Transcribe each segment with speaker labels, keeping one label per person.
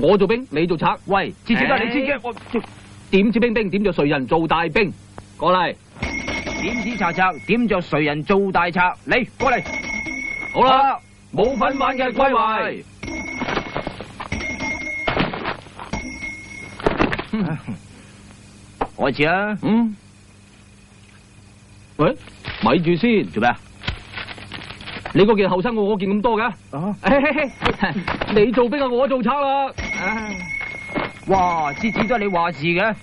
Speaker 1: 我做兵，你做賊。
Speaker 2: 喂，知唔知得你知嘅？我
Speaker 1: 點指兵兵，點着誰人做大兵？過嚟。
Speaker 2: 點指賊賊，點着誰人做大賊？你過嚟。
Speaker 1: 好啦，冇份玩嘅歸位。
Speaker 2: 開始啦。
Speaker 1: 喂，咪住先，
Speaker 2: 做咩啊？
Speaker 1: 你嗰件後生過我件咁多嘅？你做兵啊，我做賊啦。
Speaker 2: 哇，次次都係你話事嘅。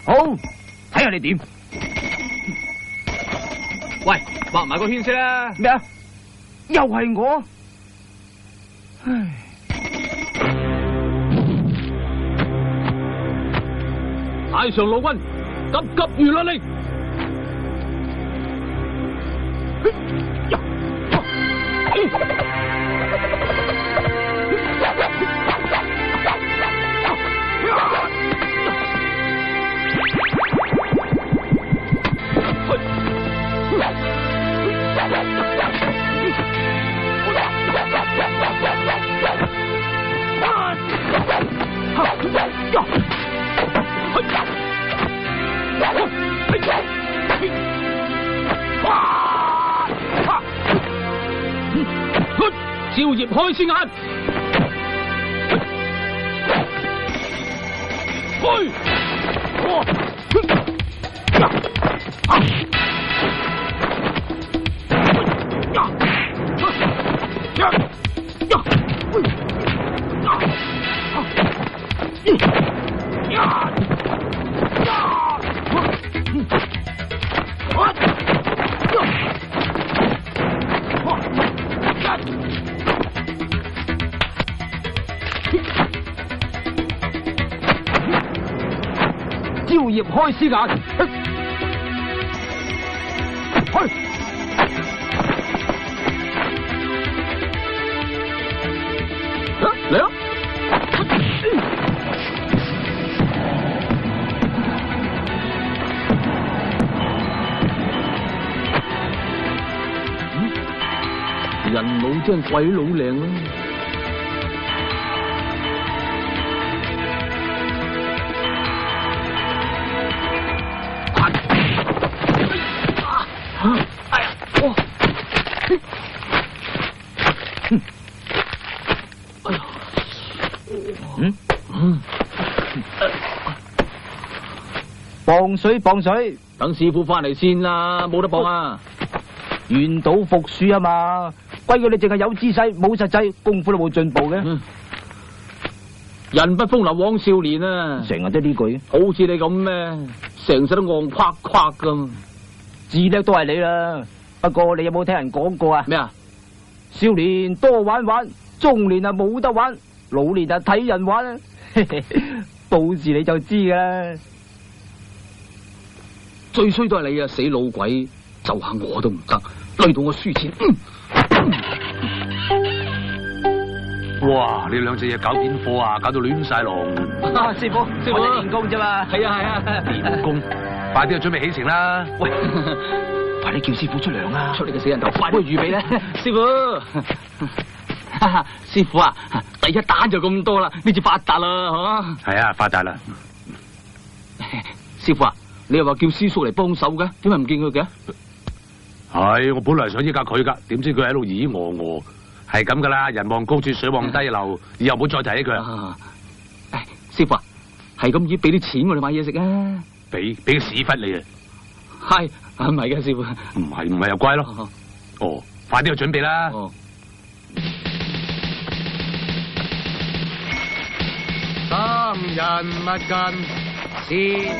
Speaker 2: 好，睇下你點。
Speaker 1: 喂，畫埋個圈先啦。
Speaker 2: 咩啊？又係我。唉。
Speaker 1: 太上老君，急急如律令。趙業開先眼，
Speaker 2: 招業開獅眼，去！
Speaker 1: 嚟啊！人老精鬼老靚啊！哎呀！哇！哎呀！
Speaker 2: 磅水磅水，
Speaker 1: 等師傅翻嚟先啦，冇得磅啊！
Speaker 2: 願賭服輸啊嘛，歸佢你淨係有姿勢冇實際，功夫都冇進步嘅。
Speaker 1: 人不風流枉少年啊！
Speaker 2: 成日都呢句，
Speaker 1: 好似你咁咩，成世都戇夸夸咁。
Speaker 2: 自叻都係你啦，不過你有冇聽人講過啊？
Speaker 1: 咩啊？
Speaker 2: 少年多玩玩，中年啊冇得玩，老年啊睇人玩啊！到時你就知噶啦。
Speaker 1: 最衰都係你啊，死老鬼！就下我都唔得，累到我輸錢。
Speaker 3: 哇！你兩隻嘢搞邊科啊？搞到亂晒龍。
Speaker 2: 師傅，我哋練功啫嘛。
Speaker 1: 係啊，
Speaker 3: 練功，快啲去準備起程啦！
Speaker 2: 喂，快啲叫師傅出糧啊！
Speaker 1: 出嚟嘅死人頭，快啲預備咧，師傅。師傅啊，第一單就咁多啦，呢次發達啦，
Speaker 3: 係啊，發達啦。
Speaker 1: 師傅啊，你又話叫師叔嚟幫手嘅，點解唔見佢嘅？
Speaker 3: 係，我本來想依架佢噶，點知佢喺度咦我，係咁噶啦，人望高處水望低流，以後唔好再提起佢啦。
Speaker 1: 師傅啊，係咁依俾啲錢我哋買嘢食啊！
Speaker 3: 俾個屎忽你啊！
Speaker 1: 係唔係嘅，師傅？
Speaker 3: 唔係又乖咯。哦，快啲去準備啦。
Speaker 4: 三人勿近，先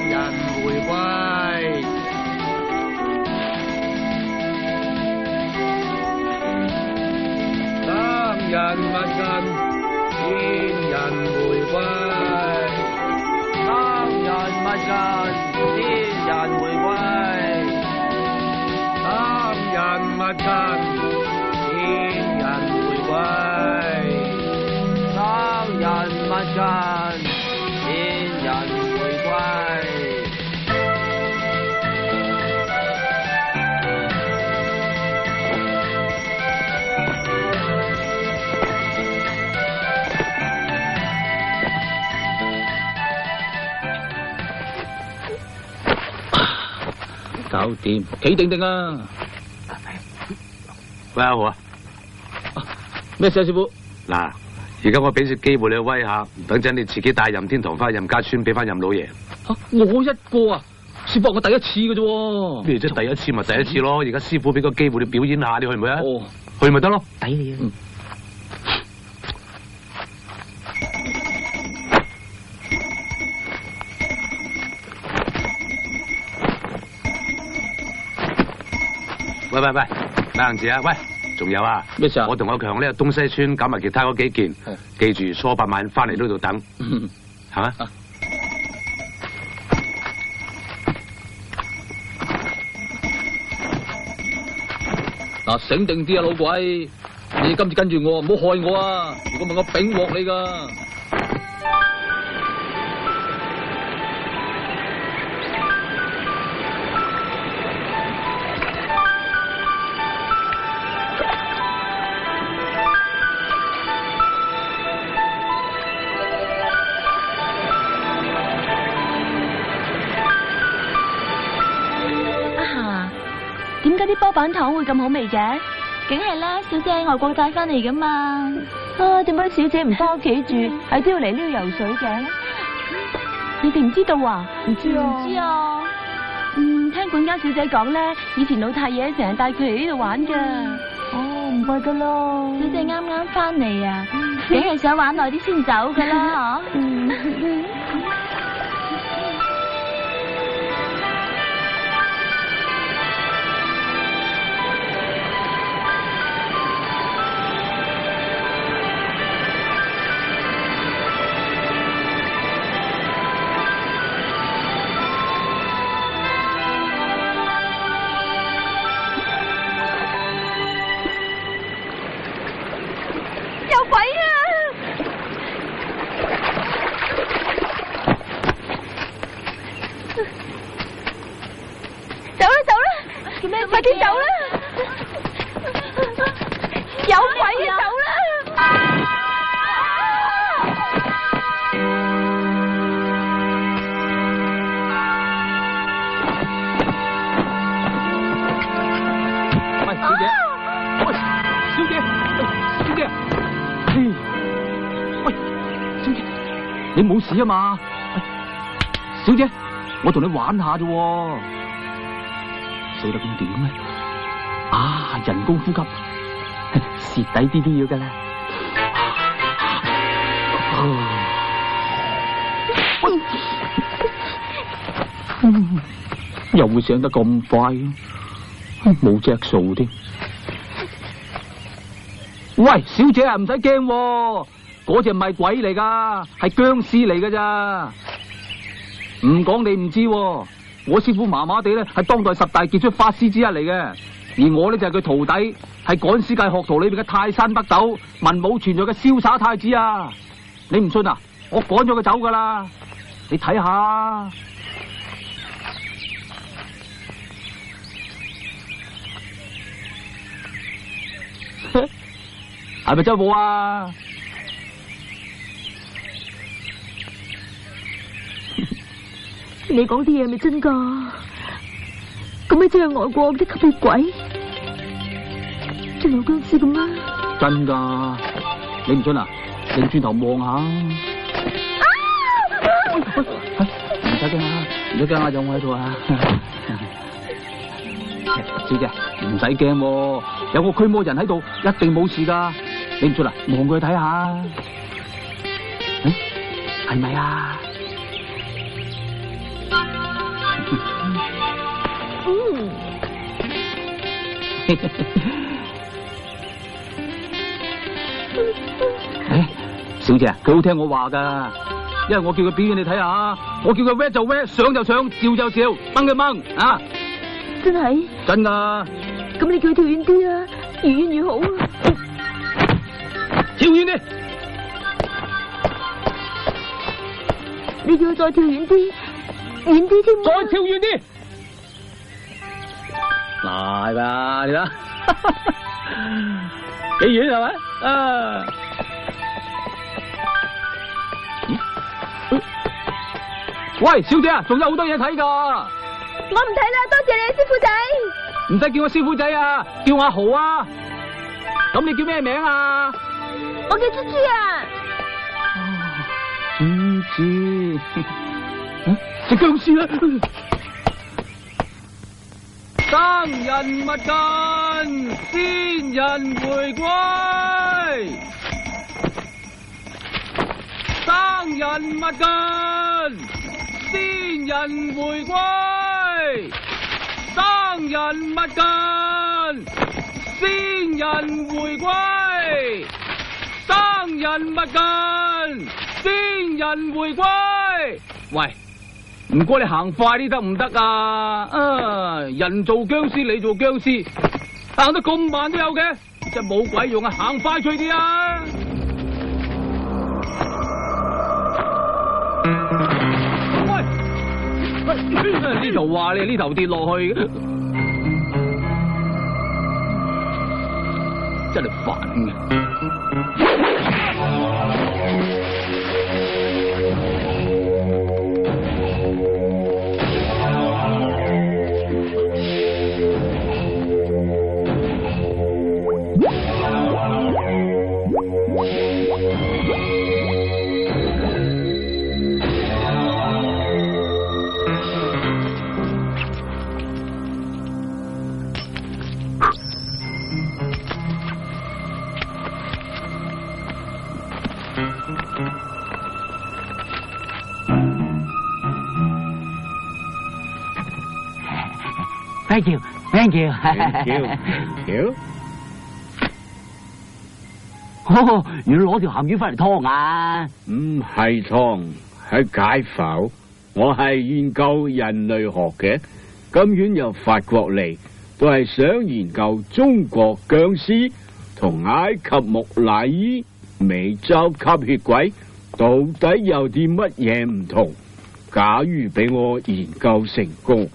Speaker 4: 人回歸。三人勿近，先人回歸。三人勿近，先人回歸。三人勿近，先人回歸。三人勿近，先人回歸。
Speaker 1: 搞掂，企定定啊！
Speaker 3: 喂，阿豪啊，
Speaker 1: 咩事啊，師傅？
Speaker 3: 嗱，而家我俾次機會你去威下，等陣你自己帶任天堂翻任家孫俾翻任老爺。
Speaker 1: 我一個啊，師傅我第一次嘅啫。
Speaker 3: 咩啫？第一次咪第一次咯。而家師傅俾個機會你表演下，你去唔去啊？
Speaker 1: 哦，
Speaker 3: 去咪得咯。
Speaker 2: 抵你啊！
Speaker 3: 喂，硬字啊！喂，仲有啊？
Speaker 1: 咩事啊？
Speaker 3: 我同阿強呢，東西村搞埋其他嗰幾件，記住初8晚翻嚟呢度等，係嘛？
Speaker 1: 嗱，醒定啲啊，老鬼！你今次跟住我，唔好害我啊！如果唔係我丙鑊你噶。
Speaker 5: 點解啲波板糖會咁好味嘅？梗係啦，小姐喺外國帶翻嚟噶嘛。啊，點解小姐唔翻屋企住，係都要嚟呢度游水嘅？你哋唔知道啊？唔知啊？唔知啊？聽管家小姐講咧，以前老太爺成日帶佢嚟呢度玩噶。哦，唔怪得咯。小姐啱啱翻嚟啊，梗係想玩耐啲先走噶啦，嗬。快啲走啦！有鬼啊！走啦！
Speaker 1: 喂，小姐，喂，小姐，小姐，喂，小姐，你冇事啊嘛？小姐，我同你玩下啫。死得咁點咧？啊，人工呼吸，蝕底啲都要噶啦。又會醒得咁快，冇隻數添。喂，小姐啊，唔使驚，嗰隻唔係鬼嚟噶，係僵屍嚟噶咋。唔講你唔知。我師傅麻麻地咧，係當代10大傑出法師之一嚟嘅，而我咧就係佢徒弟，係趕屍界學徒裏邊嘅泰山北斗，文武全在嘅瀟灑太子啊！你唔信啊？我趕咗佢走噶啦，你睇下。係咪真冇啊？
Speaker 5: 你講啲嘢係咪真噶？咁你真係外國啲吸血鬼，真係有僵屍咁咩？
Speaker 1: 真噶，你唔信啊？擰轉頭望下。唔使驚啊！唔使驚啊！有我喺度啊！小姐唔使驚，有個驅魔人喺度，一定冇事噶。你唔信啊？望佢睇下，係咪啊？小姐，佢好聽我話噶，因為我叫佢表演你睇下，我叫佢 rap 就 rap， 上就上，笑就笑，掹就掹啊！
Speaker 5: 真係？
Speaker 1: 真噶。
Speaker 5: 咁你叫佢跳遠啲啊，越遠越好啊！
Speaker 1: 跳遠啲。
Speaker 5: 你叫佢再跳遠啲，遠啲添。
Speaker 1: 再跳遠啲。嚟吧，你睇，幾遠係咪？啊！喂，小姐啊，仲有好多嘢睇噶。
Speaker 5: 我唔睇啦，多謝你，師傅仔。
Speaker 1: 唔使叫我師傅仔啊，叫我阿豪啊。咁你叫咩名啊？
Speaker 5: 我叫豬豬啊。
Speaker 1: 豬豬，隻僵屍啦！生人勿近，先人回歸。生人勿近，先人回歸。生人勿近，先人回歸。生人勿近，先人回歸。喂，唔該你行快啲得唔得啊？人做僵屍，你做僵屍，行得咁慢都有嘅，真係冇鬼用啊！行快脆啲啊！喂，呢頭話你呢頭跌落去，真係煩嘅。
Speaker 2: Thank you, thank you.
Speaker 4: Thank you.
Speaker 2: 哦，原來攞條鹹魚翻嚟劏啊！
Speaker 4: 唔係劏，係解剖。我係研究人類學嘅，今遠由法國嚟，都係想研究中國僵屍同埃及木乃伊、美洲吸血鬼到底有啲乜嘢唔同。假如俾我研究成功，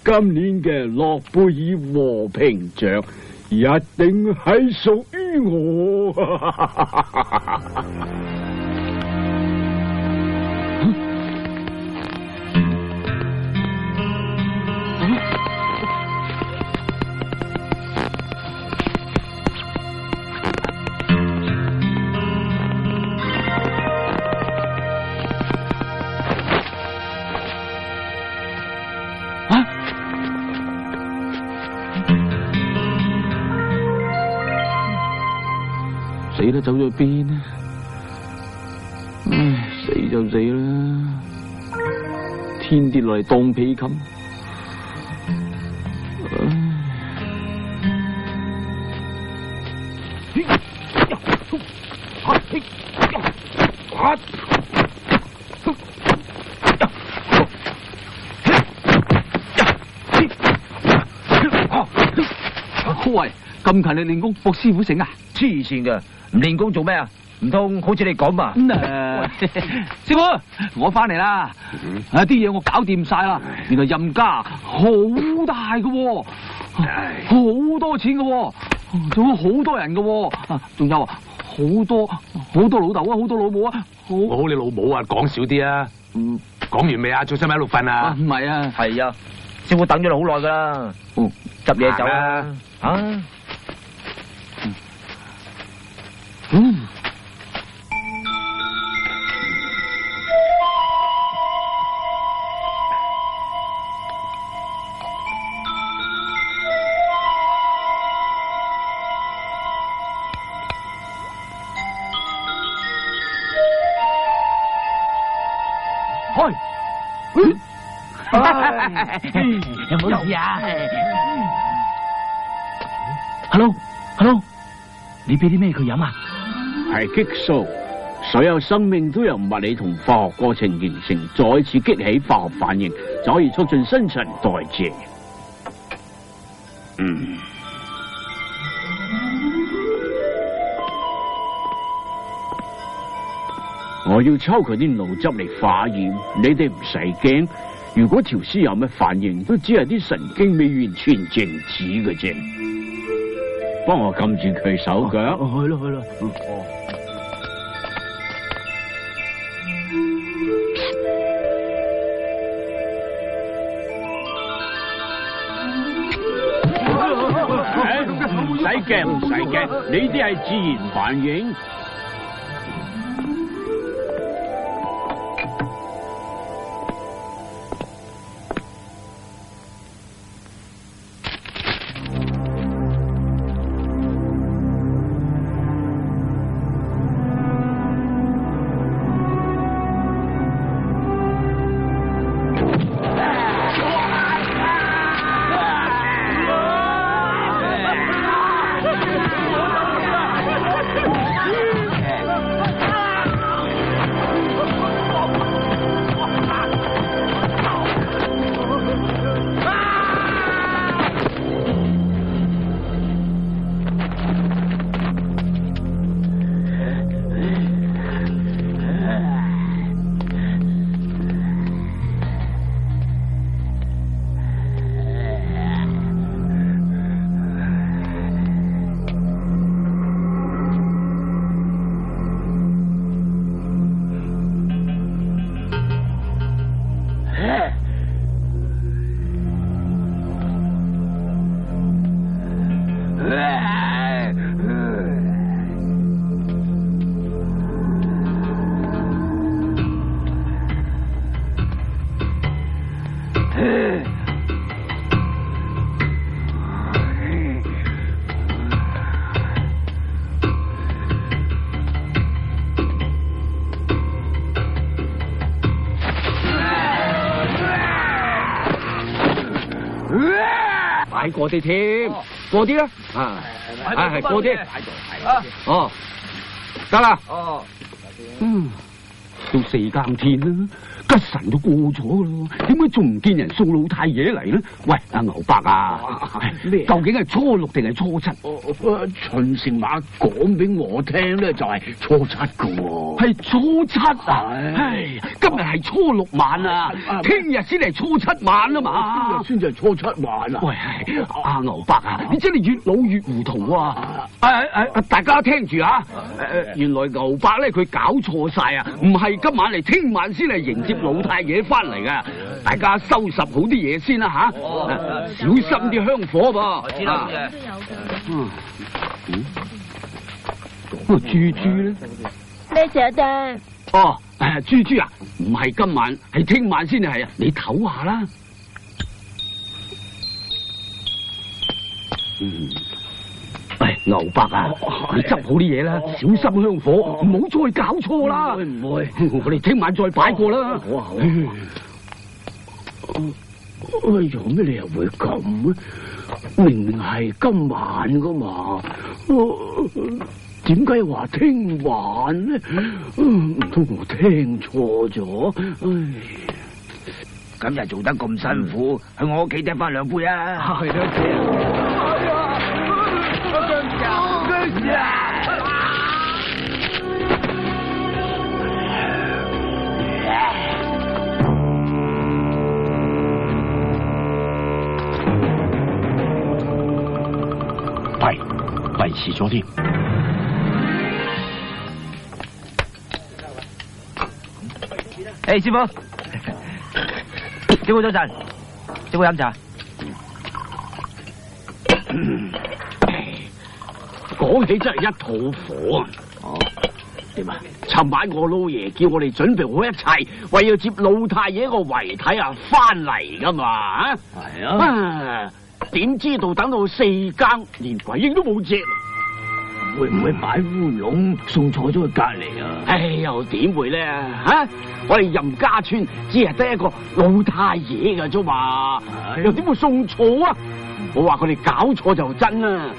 Speaker 4: 今年嘅諾貝爾和平獎一定係屬於我。
Speaker 1: 死啦，走咗去邊呢？唉，死就死啦，天跌落嚟當被冚。喂，咁勤力練功，博師傅醒啊？
Speaker 2: 黐線㗎，唔練功做咩啊？唔通好似你講嘛？
Speaker 1: 師傅，我翻嚟啦！啲嘢我搞掂晒啦。原來任家好大㗎，好多錢㗎，仲有好多人㗎，仲有啊，好多老豆啊，好多老母啊。
Speaker 3: 好你老母啊，講少啲啊！講完未啊？仲使唔使喺度瞓啊？
Speaker 1: 唔係啊，
Speaker 2: 係啊，師傅等咗你好耐噶啦。執嘢走啦，啊！
Speaker 1: 開。
Speaker 2: 有冇事啊 ？Hello，你俾啲咩佢飲啊？
Speaker 4: 係激素，所有生命都由物理同化學過程形成，再次激起化學反應，就可以促進新陳代謝。我要抽佢啲腦汁嚟化驗，你哋唔使驚。如果條屍有咩反應，都只係啲神經未完全靜止嘅啫。幫我撳住佢手腳。
Speaker 2: 去咯。
Speaker 6: 驚唔使驚，呢啲係自然反應。快過啲添，過啲啦，係過啲，哦，得啦，到4更天啦，吉辰都過咗咯，點解仲唔見人送老太爺嚟咧？喂，阿牛伯啊，究竟係初6定係初7？秦成馬講俾我聽咧，就係初7噶喎。係初7啊？唉，今日係初6晚啊，聽日先係初7晚啊嘛。聽日先至係初7晚啊？喂，阿牛伯啊，你真係越老越糊塗啊！大家聽住啊！原來牛伯咧佢搞錯晒啊，唔係今晚嚟，聽晚先嚟迎接老太爺翻嚟噶。大家收拾好啲嘢先啦吓，小心啲香火噃。我知道嘅。豬豬咧？
Speaker 5: 咩事啊，爹？
Speaker 6: 哦，豬豬啊，唔係今晚，係聽晚先係啊，你唞下啦。喂，牛伯啊，你執好啲嘢啦，小心香火，唔好再搞錯啦。唔會，我哋聽晚再擺過啦。好啊，好啊。有咩理由會咁啊？明明係今晚噶嘛，點解話聽晚呢？唔通我聽錯咗？
Speaker 2: 今日做得咁辛苦，去我屋企掟翻2杯啊！係啦，
Speaker 6: 弊遲咗添。
Speaker 2: 誒，師傅，師傅早晨，師傅飲茶。
Speaker 6: 講起真係一肚火啊！哦，點啊？尋晚我老爺叫我哋準備好一切，為要接老太爺個遺體翻嚟噶嘛？係啊。點知道等到4更，連鬼影都冇隻，會唔會擺烏龍送錯咗去隔籬啊？唉，又點會咧？吓，我哋任家村只係得一個老太爺噶啫嘛，又點會送錯啊？我話佢哋搞錯就真啦。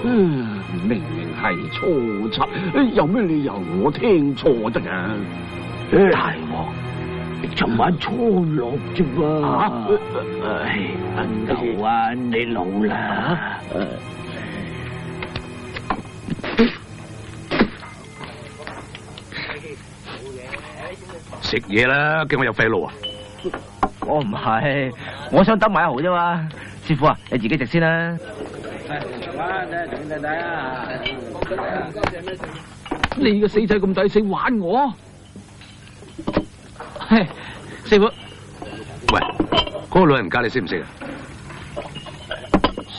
Speaker 6: 明明係初7，有咩理由我聽錯得啊？係尋晚初6啫噃。牛啊，你老啦。
Speaker 3: 食嘢啦，驚我有廢路啊！
Speaker 2: 我唔係，我想等埋1號啫嘛。師傅啊，你自己食先啦。
Speaker 1: 你個死仔咁抵死玩我？師傅，
Speaker 3: 喂，嗰個老人家你識唔識啊？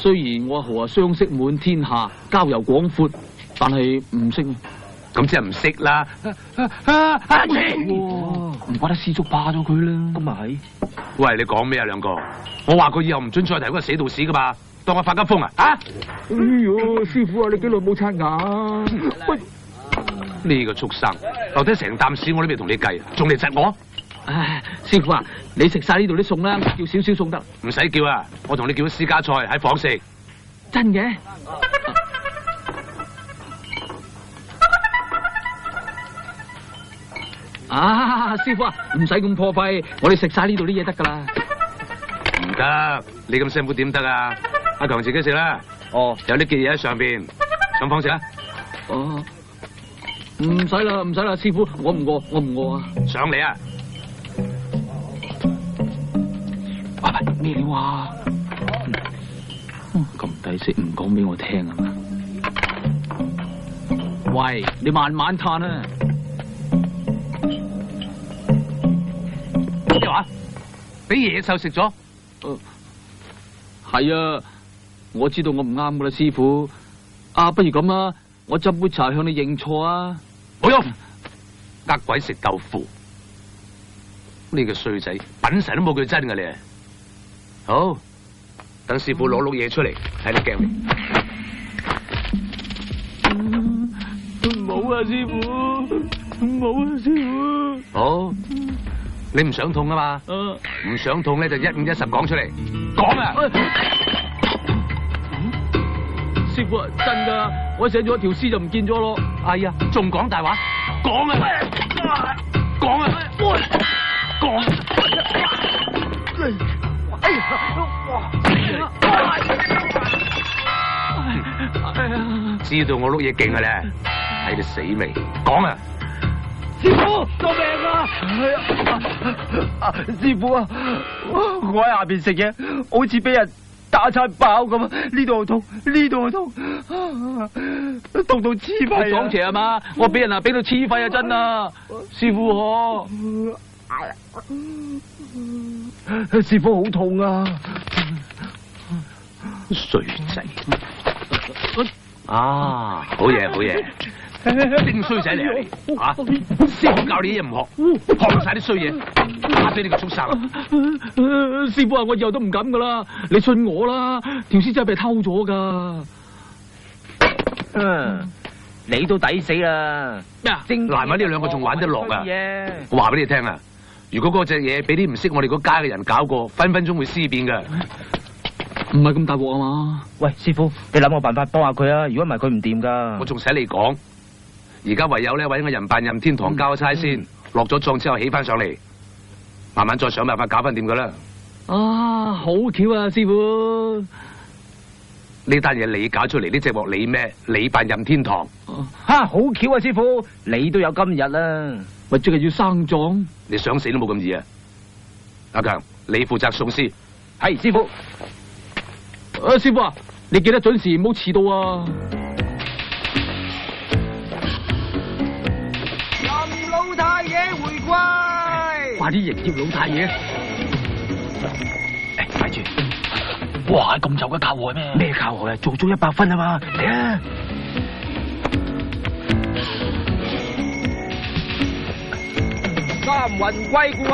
Speaker 1: 雖然我阿豪相識滿天下，交遊廣闊，但係唔識。
Speaker 3: 咁即係唔識啦。
Speaker 1: 唔怪得師叔霸咗佢啦。
Speaker 2: 咁咪係。
Speaker 3: 喂，你講咩啊兩個？我話過以後唔准再提嗰個死道士噶嘛，當我發急瘋啊！啊！
Speaker 1: 哎喲，師傅啊，你幾耐冇刷牙？喂，
Speaker 3: 呢個畜生，留低成啖屎我都未同你計，仲嚟窒我？
Speaker 1: 唉，師傅啊，你食晒呢度啲餸啦，叫少少餸得。
Speaker 3: 唔使叫啊，我同你叫咗私家菜喺房食。
Speaker 1: 真嘅？啊，師傅啊，唔使咁破費，我哋食晒呢度啲嘢得噶啦。
Speaker 3: 唔得，你咁辛苦點得啊？阿強自己食啦。
Speaker 2: 哦，
Speaker 3: 有啲嘅嘢喺上邊，上房食啊。
Speaker 1: 哦，唔使啦，唔使啦，師傅，我唔餓，我唔餓啊。
Speaker 3: 上嚟啊！
Speaker 1: 喂，咩料啊？咁抵食唔講俾我聽啊嘛？喂，你慢慢嘆啊！
Speaker 3: 咩話？俾野獸食咗？
Speaker 1: 係啊，我知道我唔啱噶啦，師傅。啊，不如咁啊，我斟杯茶向你認錯啊！
Speaker 3: 好用，呃鬼食豆腐，呢個衰仔，品神都冇佢真噶你。好，等師傅攞碌嘢出嚟睇你鏡嚟。
Speaker 1: 唔好啊，師傅！唔好啊，師傅！
Speaker 3: 好，你唔想痛啊嘛？唔想痛咧就1、5、10講出嚟，講啊！
Speaker 1: 師傅啊，真噶，我寫咗條詩就唔見咗咯。
Speaker 3: 哎呀，仲講大話？講啊！講啊！講！
Speaker 1: 哎呀！
Speaker 3: 知道我碌嘢勁嘅咧，睇你死未？講啊！
Speaker 2: 師傅，救命啊！師傅啊，我喺下邊食嘢，好似俾人打餐飽咁啊！呢度又痛，呢度又痛，痛到黐肺啊！
Speaker 1: 撞邪啊嘛！我俾人啊俾到黐肺啊真啊！師傅我，
Speaker 2: 師傅好痛啊！
Speaker 3: 衰仔啊！好嘢好嘢，定衰仔嚟啊你啊！師傅教你啲嘢唔學，學晒啲衰嘢，打死你個畜生！
Speaker 1: 師傅啊，我以後都唔敢噶啦，你信我啦，條屍真係被偷咗噶。
Speaker 2: 你都抵死啦！
Speaker 1: 咩啊？
Speaker 3: 難為呢兩個仲玩得落啊！我話俾你聽啊，如果嗰隻嘢俾啲唔識我哋嗰家嘅人搞過，分分鐘會屍變噶。
Speaker 1: 唔係咁大鑊啊嘛！
Speaker 2: 喂，師傅，你諗個辦法幫下佢啊！如果唔係佢唔掂噶。
Speaker 3: 我仲使你講？而家唯有咧搵個人扮任天堂交差先，落咗葬之後起翻上嚟，慢慢再想辦法搞翻掂噶啦。
Speaker 1: 啊，好巧啊，師傅！
Speaker 3: 呢單嘢你搞出嚟，呢隻鑊你孭，你扮任天堂。
Speaker 2: 吓，好巧啊，師傅，你都有今日啦。
Speaker 1: 咪即係要生葬？
Speaker 3: 你想死都冇咁易啊！阿強，你負責送屍。
Speaker 2: 係，師傅。
Speaker 1: 師傅啊，你記得準時，唔好遲到啊！
Speaker 4: 任老太爺回歸，
Speaker 1: 快啲迎接老太爺！
Speaker 2: 誒，咪住！
Speaker 1: 哇，咁就嘅教害咩？
Speaker 2: 咩教害啊？做足100分啊嘛！嚟啊！
Speaker 4: 三魂歸故鄉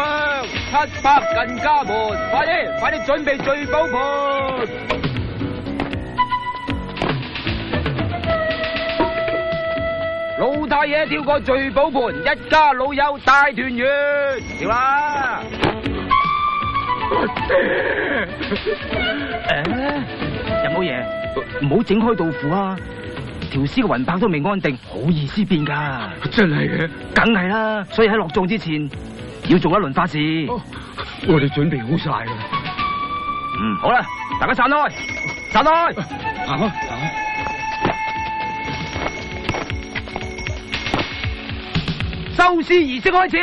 Speaker 4: ，700近家門，快啲準備聚寶盤！老太爺跳過聚寶盤，一家老友大團圓，跳啦！
Speaker 2: 有冇嘢？唔好整開豆腐啊！條屍嘅魂魄都未安定，好易屍變噶。
Speaker 1: 真係嘅，
Speaker 2: 梗係啦。所以喺落葬之前要做一輪法事。
Speaker 1: 我哋準備好晒啦。
Speaker 2: 好啦，大家散開，散開。
Speaker 1: 行啊！
Speaker 2: 收屍儀式開始。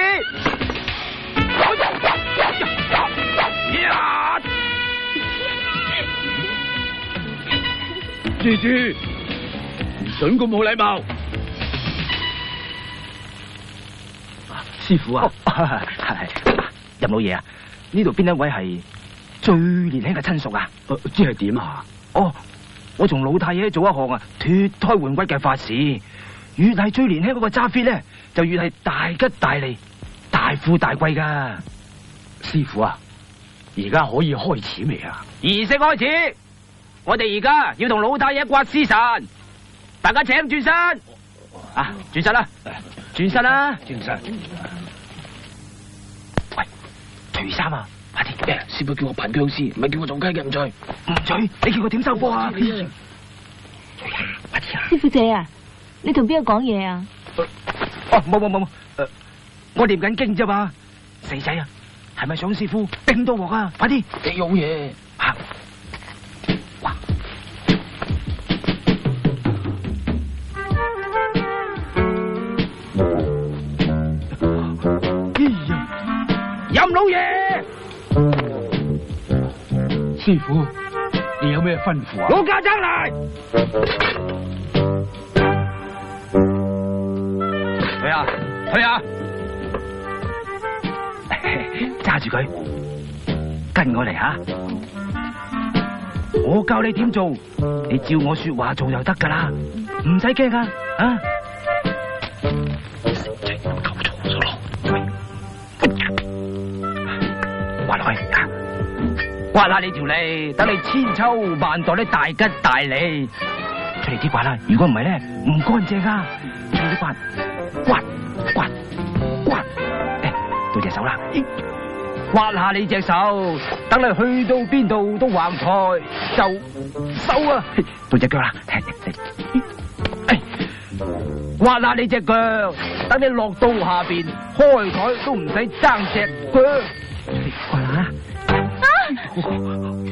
Speaker 1: 豬豬，唔准咁冇禮貌。師傅啊，
Speaker 2: 係有冇嘢啊？呢度邊一位係最年輕嘅親屬啊？
Speaker 1: 即係點啊？
Speaker 2: 哦，我從老太爺做一項啊脫胎換骨嘅法事，越係最年輕嗰個揸 fit 咧，就越係大吉大利、大富大貴噶。
Speaker 6: 師傅啊，而家可以開始未啊？
Speaker 2: 儀式開始，我哋而家要同老太爺刮屍神，大家請轉身。啊，轉身啦，轉身啦，
Speaker 6: 轉身。
Speaker 2: 喂，除衫啊！快啲！
Speaker 6: 師傅叫我憑僵屍，唔係叫我做雞嘅，唔除。
Speaker 2: 唔除，你叫我點收科啊？快啲啊！
Speaker 5: 師傅姐啊，你同邊個講嘢啊？
Speaker 2: 哦，冇，我念緊經啫嘛。四仔啊，係咪想師傅冰到鑊啊？快啲！
Speaker 6: 你有嘢
Speaker 2: 啊！哇！任老爺，
Speaker 6: 師傅，你有咩吩咐啊？
Speaker 2: 老家爭嚟！退下！揸住佢，跟我嚟吓！我教你點做，你照我說話做就得噶啦，唔使驚噶啊！刮落去，刮下你條脷，等你千秋萬代咧大吉大利。出嚟啲刮啦，如果唔係咧唔乾淨噶。出嚟啲刮，刮，到隻手啦，刮下你隻手，等你去到邊度都橫財就收啊！到隻腳啦，刮下你隻腳，等你落到下邊開台都唔使爭隻腳。刮啦！
Speaker 5: 啊！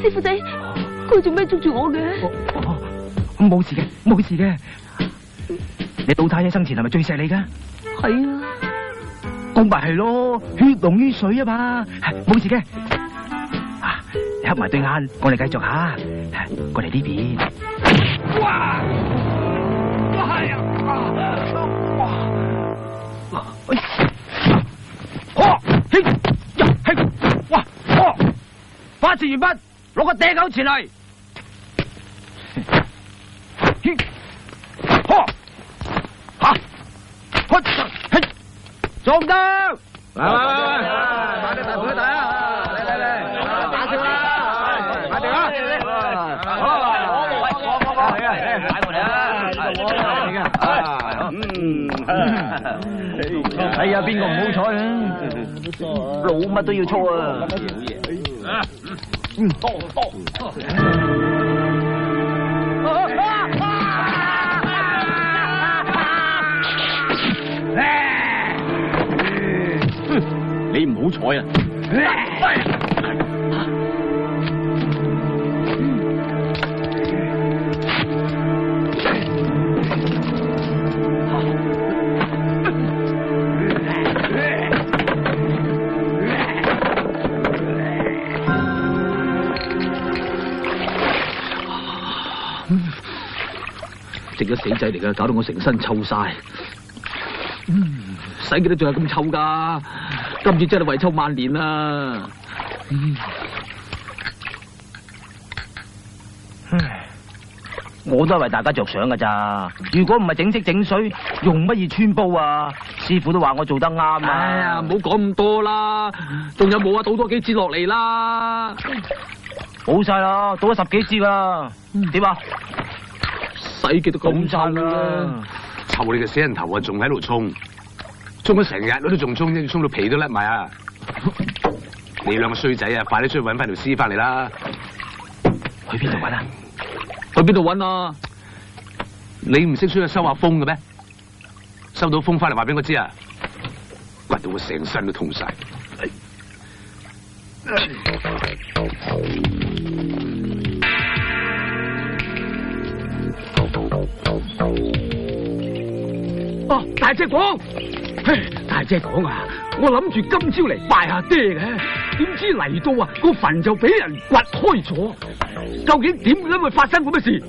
Speaker 5: 師傅仔，佢做咩捉住我嘅？
Speaker 2: 冇事嘅。你老太爺生前係咪最錫你噶？
Speaker 5: 係啊。
Speaker 2: 公咪係咯，血濃於水啊嘛，冇事嘅。啊，你合埋對眼，我哋繼續吓，過嚟呢邊。哇！係啊！哇！法事完畢，攞個掟狗前嚟。中得！
Speaker 1: 快啲大盤一大啊！嚟，打勝啦！快啲啊！
Speaker 2: 睇下邊個唔好彩啊！老乜都要搓啊！
Speaker 6: 你唔好彩啊！
Speaker 1: 食咗死仔嚟噶，搞到我成身臭晒。洗幾多仲係咁臭噶？今次真係遺臭萬年啦！
Speaker 2: 我都係為大家着想噶咋。如果唔係整色整水，用乜嘢穿煲啊？師傅都話我做得啱啊！
Speaker 1: 哎呀，唔好講咁多啦，仲有冇啊？倒多幾支落嚟啦！
Speaker 2: 好晒啦，倒咗10幾支啦。點啊？
Speaker 1: 洗幾多咁臭啦！
Speaker 3: 臭你個死人頭啊！仲喺度沖咗成日，我都仲沖，沖到皮都甩埋啊！你兩個衰仔啊，快啲出去搵翻條屍翻嚟啦！
Speaker 2: 去邊度搵啊？
Speaker 1: 去邊度搵啊？
Speaker 3: 你唔識出去收下風嘅咩？收到風翻嚟話俾我知啊！刮到我成身都痛晒。
Speaker 6: 哦，大姐講，大姐講啊，我諗住今朝嚟拜下爹嘅，點知嚟到啊個墳就俾人掘開咗，究竟點解會發生咁嘅事？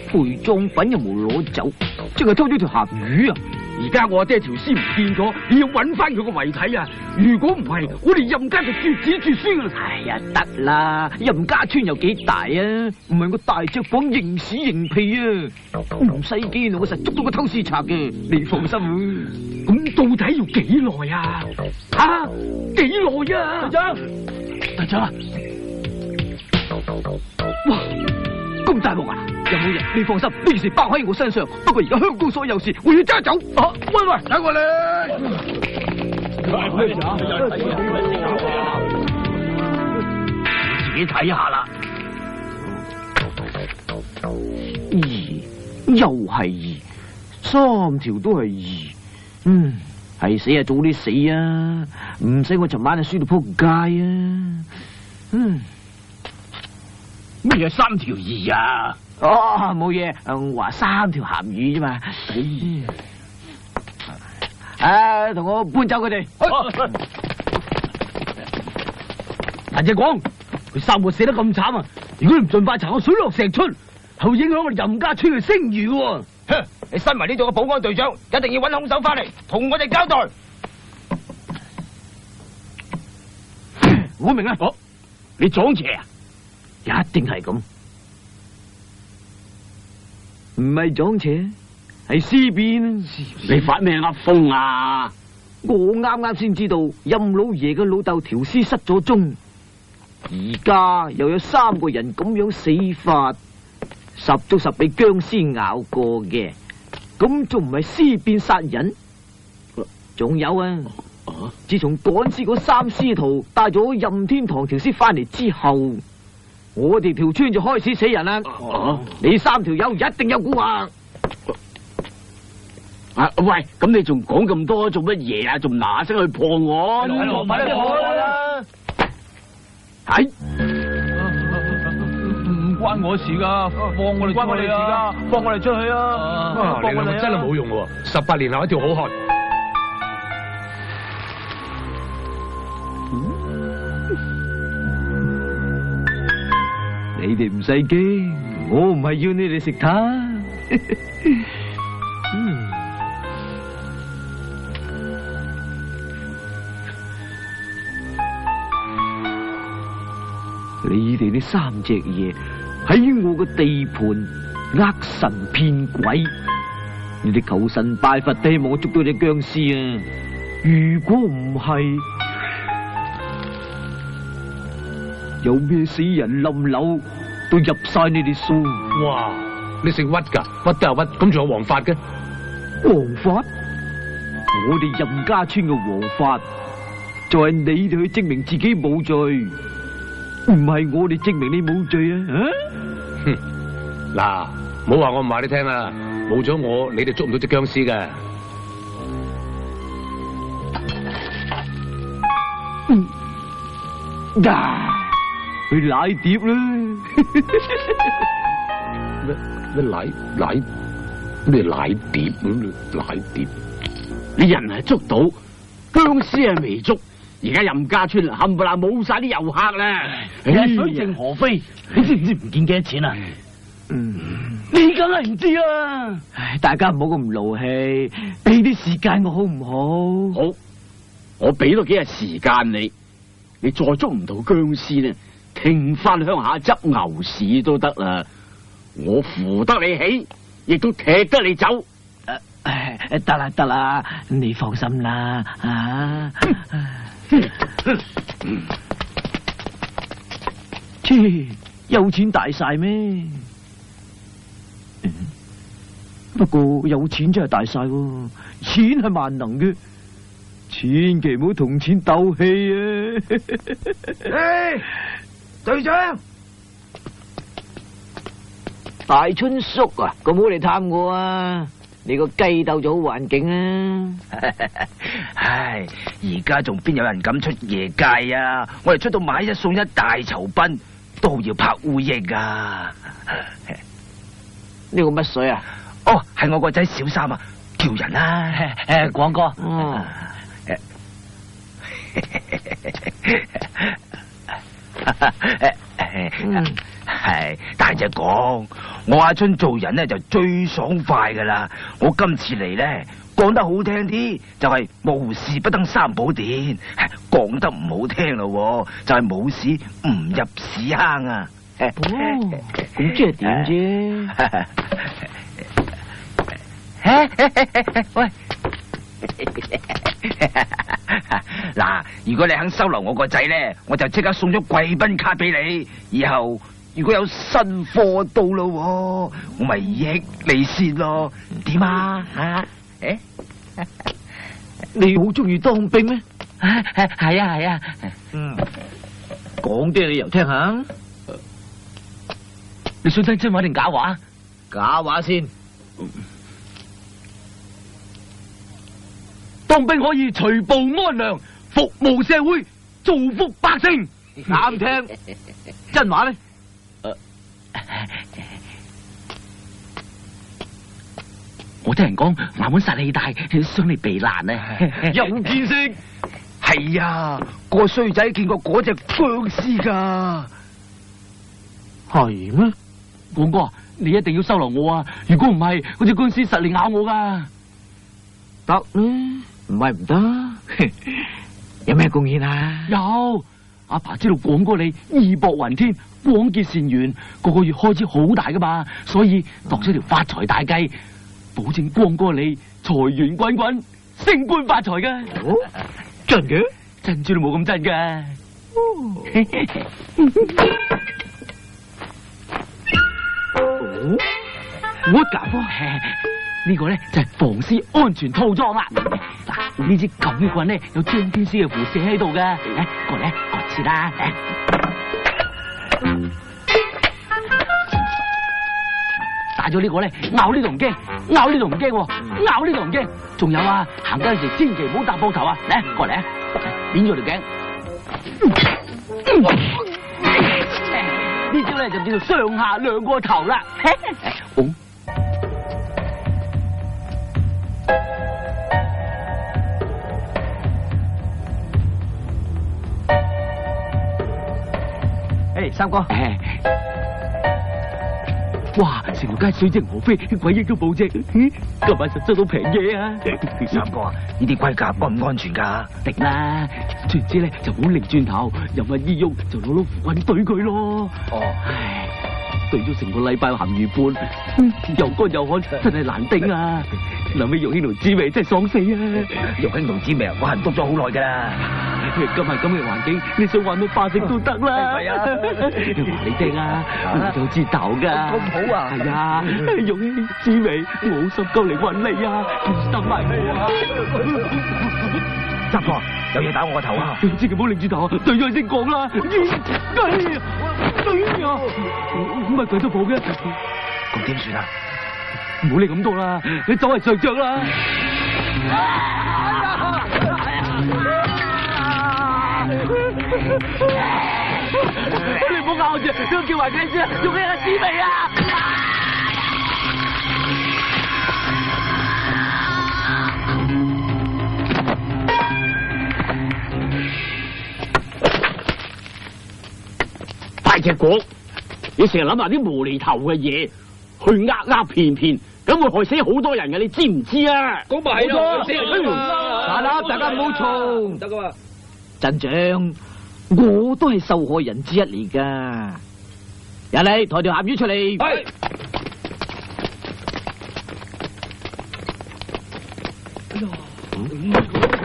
Speaker 2: 陪葬品又冇攞走，淨係偷咗條鹹魚啊！
Speaker 6: 而家我阿爹條屍唔見咗，你要揾翻佢個遺體啊！如果唔係，我哋任家就絕子絕孫啦！
Speaker 2: 哎呀，得啦，任家村有幾大啊？唔係我大隻房認屎認屁啊！唔使驚，我實捉到個偷屍賊嘅，你放心。
Speaker 6: 咁到底要幾耐啊？吓，幾耐啊？隊長，隊長，哇，咁大鑊啊！有冇人？你放心，呢件事包喺我身上。不過而家香港所有事，我要揸走。啊，喂喂，等我嚟。咩事啊？你自己睇下啦。二又係二，三條都係二。係死啊，早啲死啊！唔使我尋晚就輸到撲街啊！咩嘢三條二啊？哦，冇嘢，話三條鹹魚啫嘛。同我搬走佢哋。陳志廣，佢三個死得咁慘啊！如果你唔盡快查個水落石出，係會影響我哋任家村嘅聲譽嘅。
Speaker 4: 哼！你身為呢度嘅保安隊長，一定要揾兇手翻嚟，同我哋交代。
Speaker 6: 我明啦，你撞邪啊？一定係咁。唔係撞邪，係屍變。你發咩噏風啊？我啱啱先知道任老爺嘅老豆條屍失咗蹤，而家又有3個人咁樣死法，10足10俾僵屍咬過嘅，咁仲唔係屍變殺人？仲有啊！自從趕屍嗰3師徒帶咗任天堂條屍翻嚟之後，我哋條村就開始死人啦。你3條友一定有蠱惑。喂，咁你仲講咁多做乜嘢啊？仲嗱聲去破案？
Speaker 4: 快啲破案啦！
Speaker 6: 係
Speaker 1: 唔關我事噶，放我哋出去啊！放我哋出去啊！
Speaker 3: 你兩個真係冇用喎，18年後一條好漢。
Speaker 6: 你哋唔使驚，我唔係要你哋食炭。你哋呢3隻嘢喺我個地盤呃神騙鬼，你哋求神拜佛，希望我捉到隻僵屍啊！如果唔係，有咩死人冧樓都入晒你哋數。
Speaker 3: 哇！你姓屈噶？屈都係屈，咁仲有王法嘅？
Speaker 6: 王法？我哋任家村嘅王法，就係你哋去證明自己冇罪，唔係我哋證明你冇罪啊！
Speaker 3: 哼！嗱，唔好話我唔話你聽啊！冇咗我，你哋捉唔到隻僵屍嘅。
Speaker 6: 去奶碟啦！
Speaker 3: 咩奶碟咁？奶碟？
Speaker 6: 你人係捉到，僵屍係未捉。而家任家村冚唪唥冇晒啲遊客啦，水靜河飛。你知唔知唔見幾多錢啊？你梗係唔知啦。大家唔好咁勞氣，俾啲時間我好唔好？好，我俾多幾日時間你，你再捉唔到僵屍呢，停翻鄉下執牛屎都得啦。我扶得你起，亦都踢得你走。得啦得啦，你放心啦啊！切，有錢大晒咩？不過有錢真係大晒喎，錢係萬能嘅，千祈唔好同錢鬥氣啊！隊長，大春叔啊，咁好嚟探我啊！你個雞竇就好環境啊！唉，而家仲邊有人敢出夜街啊？我哋出到買1送1大酬賓，都要拍烏蠅啊！呢個乜水啊？哦，係我個仔小三啊，叫人啦！廣哥，
Speaker 2: 係大隻講，我阿春做人咧就最爽快噶啦。我今次嚟咧講得好聽啲，就係無事不登三寶殿；講得唔好聽咯，就係冇事唔入屎坑啊！
Speaker 6: 咁即係點啫？
Speaker 2: 喂，嗱，如果你肯收留我個仔咧，我就即刻送咗貴賓卡俾你。以後如果有新貨到咯，我咪益你先咯。點啊？吓？
Speaker 6: 你好中意當兵咩？
Speaker 2: 係啊。
Speaker 6: 講啲理由聽下。
Speaker 2: 你想聽真話定假話？
Speaker 6: 假話先。
Speaker 3: 當兵可以除暴安良，服務社會，造福百姓。
Speaker 6: 啱聽。真話咧？
Speaker 2: 我聽人講衙門殺氣大，想你避難啊！
Speaker 6: 有見識。
Speaker 2: 係啊，個衰仔見過嗰隻僵屍噶。
Speaker 6: 係咩？
Speaker 2: 廣哥，你一定要收留我啊！如果唔係，嗰隻僵屍實嚟咬我噶。
Speaker 6: 得啦，唔係唔得。有咩貢獻啊？
Speaker 2: 有，阿爸知道廣哥你義薄雲天，廣結善緣，個月開支好大噶嘛，所以度咗條發財大計，保證光哥你財源滾滾，升官發財噶。
Speaker 6: 哦，真嘅？
Speaker 2: 珍珠都冇咁真噶。
Speaker 6: 我搞科
Speaker 2: 呢個咧就係防屍安全套裝啦。嗱，呢支咁嘅棍咧有張天師嘅符寫喺度噶。過嚟，割切啦。帶咗呢個咧，咬呢度唔驚，咬呢度唔驚，咬呢度唔驚。仲有啊，行街時千祈唔好搭膊頭啊！嚟，過嚟啊，捻咗條頸。呢招咧就叫做上下兩個頭啦。
Speaker 6: 三哥，
Speaker 2: 哇！成條街水靜河飛，鬼影都冇隻。今晚實收到平嘢啊！
Speaker 6: 三哥啊，呢啲龜甲安唔安全噶？
Speaker 2: 定啦，總之咧就唔好擰轉頭，有乜依喐就攞符棍懟佢咯。
Speaker 6: 哦，
Speaker 2: 唉，懟咗成個禮拜鹹魚半，又乾又旱，真係難頂啊！諗起玉卿同紫薇真係爽死啊！
Speaker 6: 玉卿同紫薇我恨督咗好耐噶啦。
Speaker 2: 今日咁嘅環境，你想玩到化石都得啦。
Speaker 6: 係啊，
Speaker 2: 話你聽啊，我有支頭噶。
Speaker 6: 咁好啊？
Speaker 2: 係啊，玉卿、紫薇，我好心夠嚟揾你啊，等埋我啊！
Speaker 6: 三哥，有嘢打我個頭啊！
Speaker 2: 千祈唔好擰住頭，對咗先講啦。乜鬼都冇嘅，
Speaker 6: 咁點算啊？
Speaker 2: 唔好理咁多啦，你走係上着啦。你唔好咬住，都叫埋佢先，用咩滋味啊？
Speaker 6: 大隻果，你成日諗下啲無厘頭嘅嘢，去呃騙，咁會害死好多人嘅，你知唔知啊？
Speaker 4: 咁咪係咯，死人
Speaker 6: 大家唔好嘈，
Speaker 4: 得噶嘛？
Speaker 6: 鎮長，我都係受害人之一嚟噶。人嚟抬條鹹魚出嚟。
Speaker 4: 係。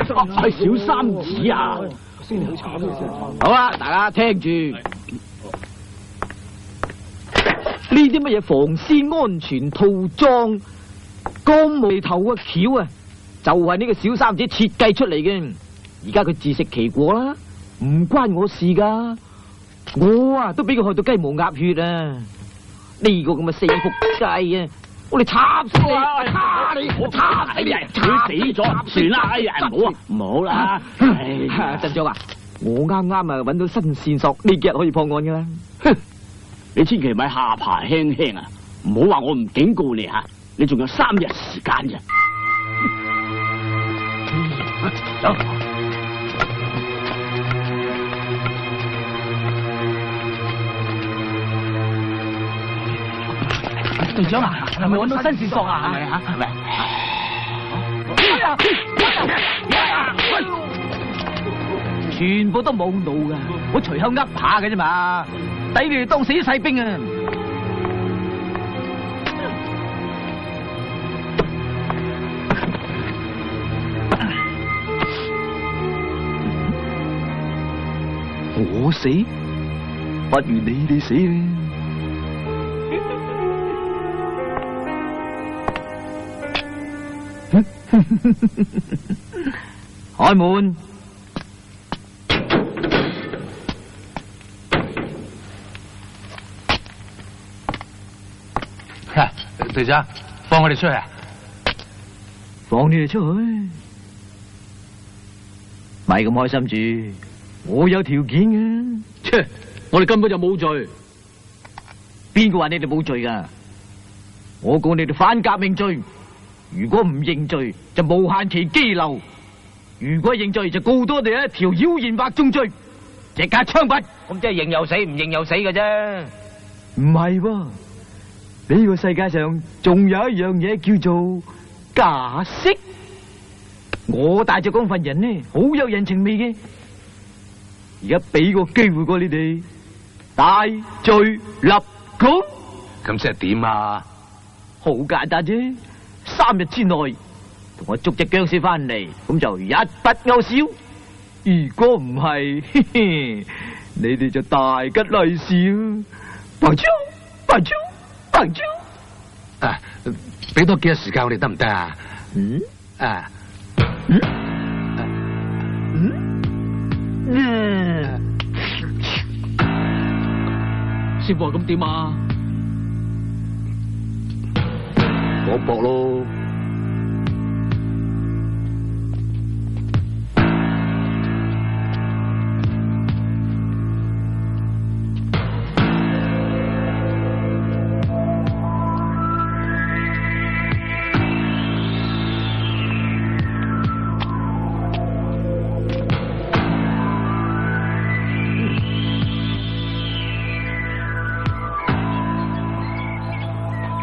Speaker 6: 係小三子啊！好啦，大家聽住，呢啲乜嘢防屍安全套裝，咁無厘頭嘅橋啊，就係呢個小三子設計出嚟嘅。而家佢自食其果啦，唔關我事噶。我啊都俾佢害到雞毛鴨血啊！呢個咁嘅死仆街啊！我哋插死你！插你！我插死你！佢死咗，算啦！哎呀，唔好啊，唔好啦！鎮長啊，我啱啱啊搵到新線索，呢幾日可以破案噶啦。哼！你千祈咪下巴輕輕啊！唔好話我唔警告你吓，你仲有3日時間啫。走。
Speaker 2: 隊長啊，係咪揾到新線索啊？係咪啊？係咪？全部都冇腦噶，我隨口噏下嘅啫嘛，抵你哋當死啲細兵啊！我死，不如你哋死啦！開門！
Speaker 3: 隊長，放我哋出去啊！
Speaker 2: 放你哋出去，咪咁開心住，我有條件嘅。
Speaker 1: 切，我哋根本就冇罪。
Speaker 2: 邊個話你哋冇罪噶？我告你哋反革命罪，如果唔認罪就無限期羈留，如果認罪就告多你一條妖言惑眾罪，即刻槍斃。
Speaker 4: 咁即係認又死，唔認又死嘅啫。
Speaker 2: 唔係喎。呢個世界上仲有一樣嘢叫做假釋。我大隻公份人呢，好有人情味嘅。而家俾個機會過你哋，大罪立功。
Speaker 3: 咁即係點啊？
Speaker 2: 好簡單啫，3日之內同我捉隻僵屍翻嚟，咁就一筆勾銷。如果唔係，你哋就大吉利是啊！白超，白超。白超，
Speaker 3: 啊，俾多幾日時間我哋得唔得啊？
Speaker 1: 師傅話咁點啊？
Speaker 3: 我搏咯。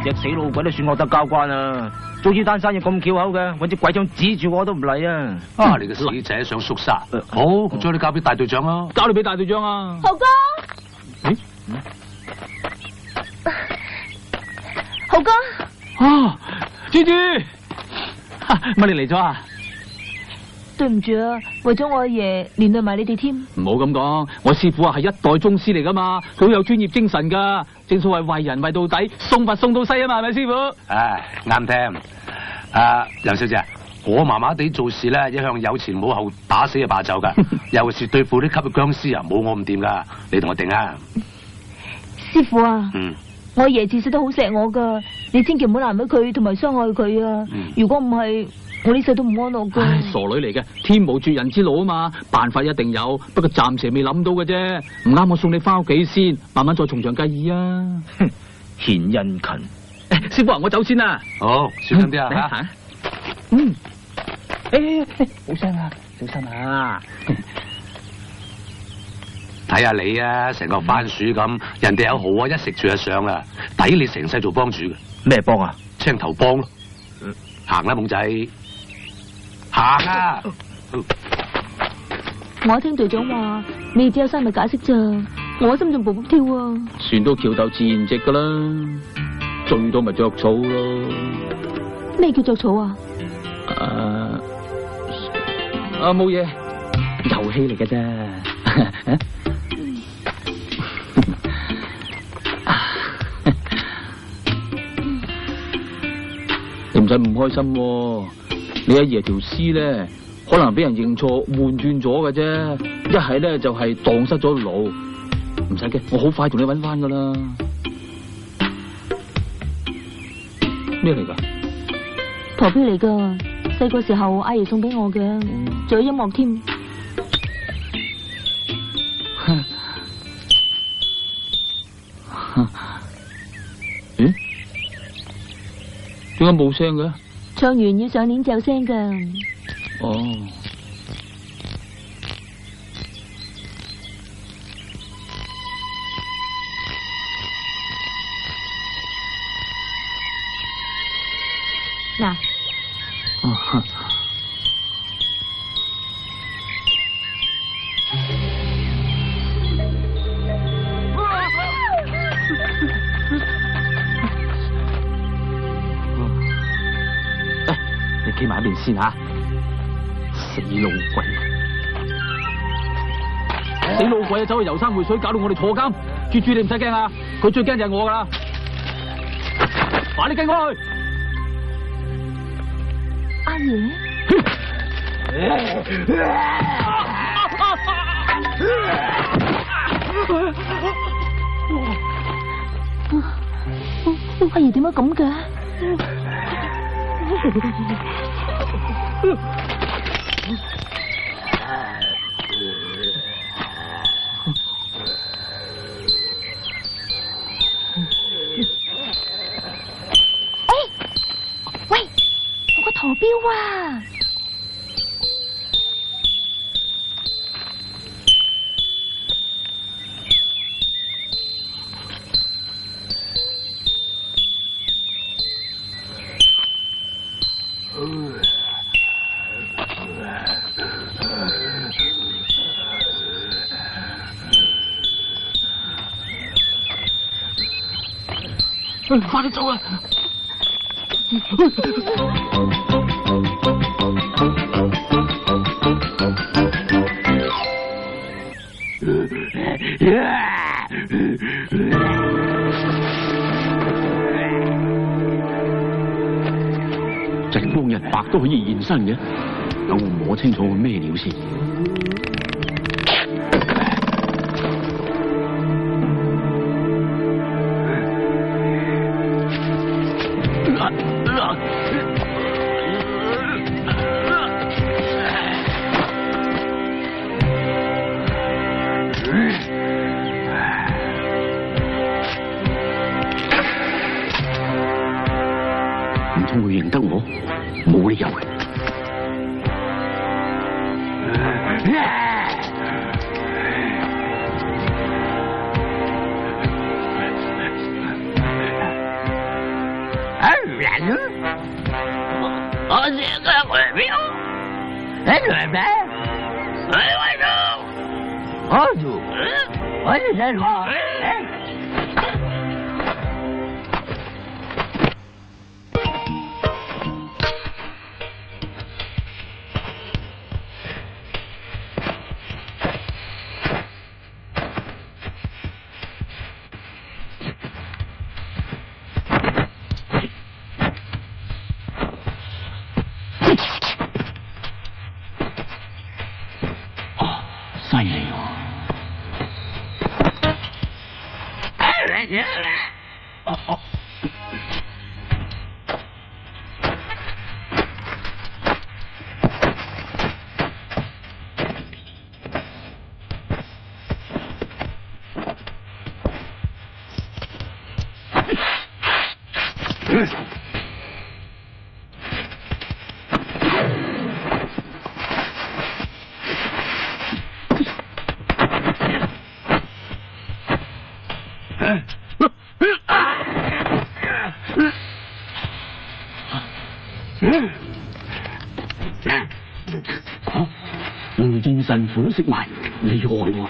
Speaker 4: 隻死老鬼都算我得交關啊！早知單生意咁翹口嘅，搵隻鬼槍指住我都唔嚟啊！
Speaker 3: 啊，你個死仔想縮沙？好，我將你交俾大隊長啊！
Speaker 1: 交你俾大隊長啊！
Speaker 5: 豪哥，豪哥，
Speaker 1: 啊，豬豬，乜你嚟咗啊？
Speaker 5: 對唔住啊，為咗我阿爺連累埋你哋添。
Speaker 1: 唔好咁講，我師傅啊係一代宗師嚟噶嘛，佢好有專業精神噶。正所謂為人為到底，送佛送到西啊嘛，係咪師傅？
Speaker 3: 唉，啱聽。楊小姐，我麻麻地做事咧，一向有前冇後，打死就罷走噶。尤其是對付啲吸血僵屍啊，冇我咁掂噶。你同我定啊？
Speaker 5: 師傅啊，我阿爺自細都好錫我噶，你千祈唔好難為佢同埋傷害佢啊！如果唔係，我呢世都唔安樂噶。
Speaker 1: 傻女嚟嘅，天無絕人之路啊嘛，辦法一定有，不過暫時未諗到嘅啫。唔啱，我送你翻屋企先，慢慢再從長計議啊。
Speaker 4: 獻殷勤，
Speaker 1: 師傅啊，我走先啦。
Speaker 3: 好，小心啲啊！
Speaker 1: 吓，好聲啊，小心啊！
Speaker 3: 睇下你啊，成個番薯咁，人哋有蠔啊，一食住就上啦，抵你成世做幫主嘅。
Speaker 4: 咩幫啊？
Speaker 3: 青頭幫咯。行啦，懵仔，行啊！
Speaker 5: 我聽隊長話，你哋只有3日解釋咋，我心仲卜卜跳啊！
Speaker 1: 船到橋頭自然直噶啦，最多咪着草咯。
Speaker 5: 咩叫着草啊？
Speaker 1: 冇嘢，遊戲嚟嘅啫。你唔使唔開心喎，你阿爺條屍咧，可能俾人認錯換轉咗嘅啫，一係咧就係蕩失咗路，唔使驚，我好快同你搵翻噶啦。咩嚟噶？
Speaker 5: 陀錶嚟噶，細個時候阿爺送俾我嘅，仲有音樂添。
Speaker 1: 咦？點解冇聲嘅？
Speaker 5: 唱完要上鏈就有聲噶。
Speaker 1: 哦。
Speaker 5: 嗱，
Speaker 1: 你企埋一邊先吓，死老鬼！死老鬼啊，走去遊山會水，搞到我哋坐監。豬豬你唔使驚啊，佢最驚就係我噶啦。快啲跟我去！
Speaker 5: 阿爺，阿爺點解咁嘅？喂，我個陀錶啊！
Speaker 1: 快啲走啊！
Speaker 6: 夕光日白都可以現身嘅，等我摸清楚佢咩料先。唔通佢認得我？冇理由嘅。
Speaker 7: 我是个鬼兵，来准备，来外头，我是谁说？
Speaker 6: 犀利喎！雷電神符都識埋，厲害喎！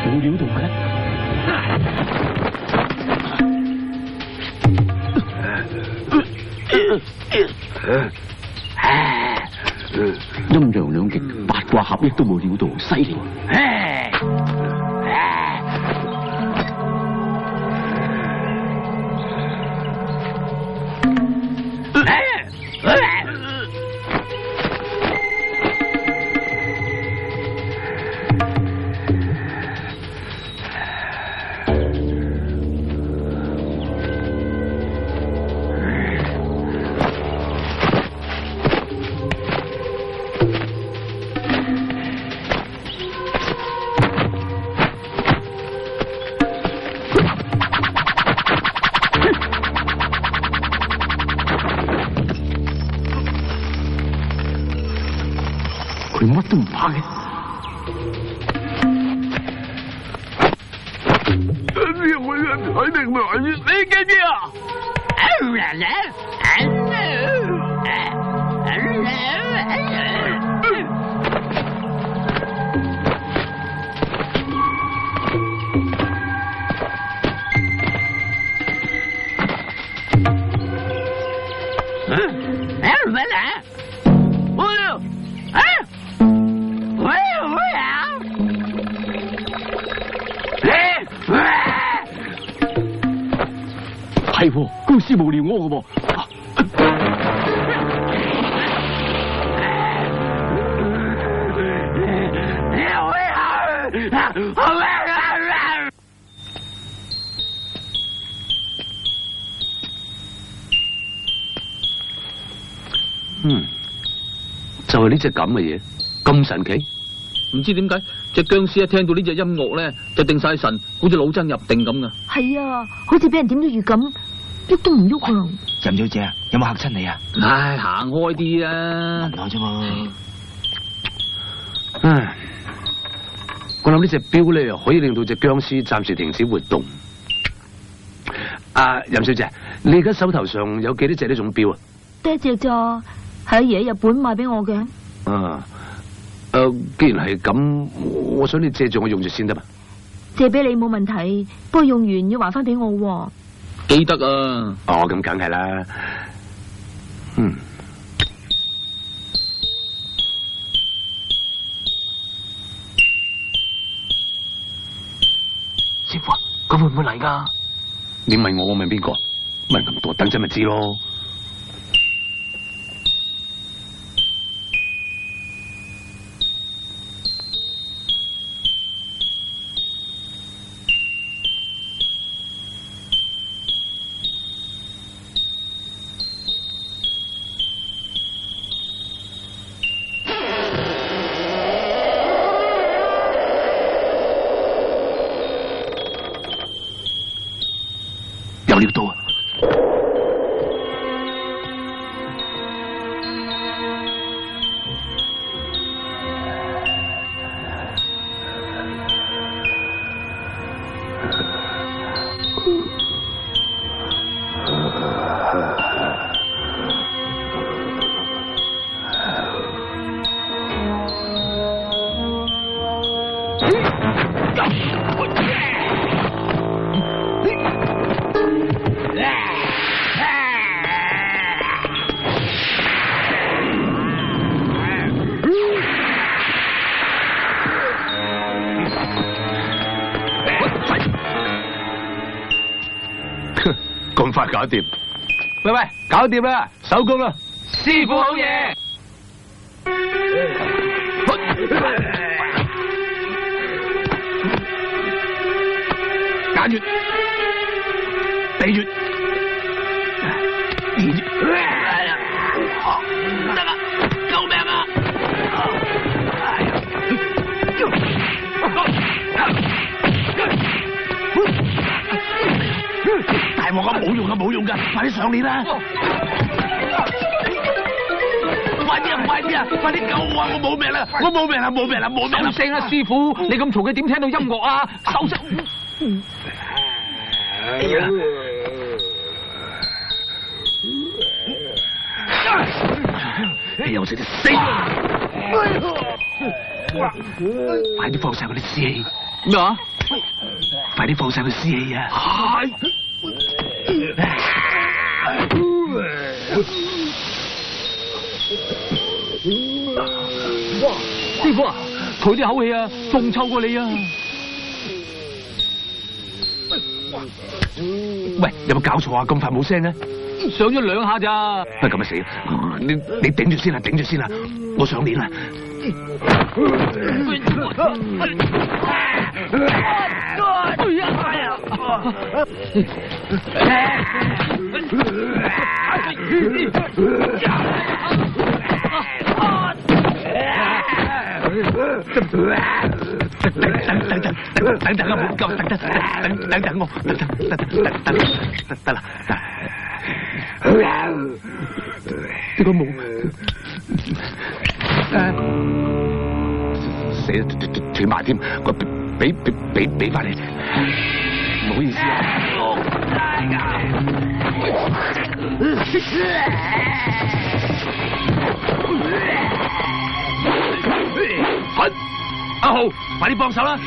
Speaker 6: 冇料到嘅。陰陽兩極，八卦合一都冇料到，犀利！都唔怕嘅。睇定埋，你記唔記啊？係喎，公司無聊我嘅
Speaker 3: 就係呢隻咁嘅嘢，咁神奇。
Speaker 1: 唔知點解隻僵屍一聽到呢隻音樂咧，就定晒神，好似老僧入定咁噶。
Speaker 5: 係啊，好似俾人點咗穴咁，喐都唔喐啊！
Speaker 2: 任小姐有冇嚇親你啊？
Speaker 1: 唉，行開啲啊！
Speaker 2: 問我啫嘛。
Speaker 3: 唉，我諗呢隻錶咧可以令到隻僵屍暫時停止活動。任小姐，你而家手頭上有幾多隻呢種錶啊？
Speaker 5: 得一隻咋，係阿爺喺日本買俾我嘅。
Speaker 3: 既然係咁，我想你借住我用住先得嘛。
Speaker 5: 借俾你冇問題，不過用完要還翻俾我。
Speaker 1: 記得啊。
Speaker 3: 哦，咁梗係啦。
Speaker 6: 師傅啊，佢會唔會嚟噶？
Speaker 3: 你問我，我問邊個？問咁多，等陣咪知咯。
Speaker 6: 有料到啊！
Speaker 3: 咁快搞掂？
Speaker 1: 喂，搞掂啦，收工啦，師傅好嘢。
Speaker 6: 揀穴，鼻穴，唔得啊！救命啊！大鑊啊！冇用啊！冇用噶，快啲上鏈啦！快啲啊！快啲啊！快啲救我啊！我冇命啦！我冇命啦！冇命啦！冇命啦！
Speaker 1: 收聲啊，師傅！你咁嘈嘅點聽到音樂啊？收聲！
Speaker 6: 哎呀！你又食啲死！快啲放晒嗰啲屍氣！
Speaker 1: 咩話？
Speaker 6: 快啲放晒佢屍氣啊！
Speaker 1: 師傅啊，佢啲口氣啊，仲臭過你啊！
Speaker 3: 喂，有冇搞錯啊？咁快冇聲嘅？
Speaker 1: 上咗2下咋？
Speaker 3: 咁啊死！你頂住先啦，頂住先啦，我上鏈啦。等啊！唔夠，等我，得啦。點解冇？死啦，斷埋添，我俾翻你，唔好意思啊。阿豪，快啲幫手啦！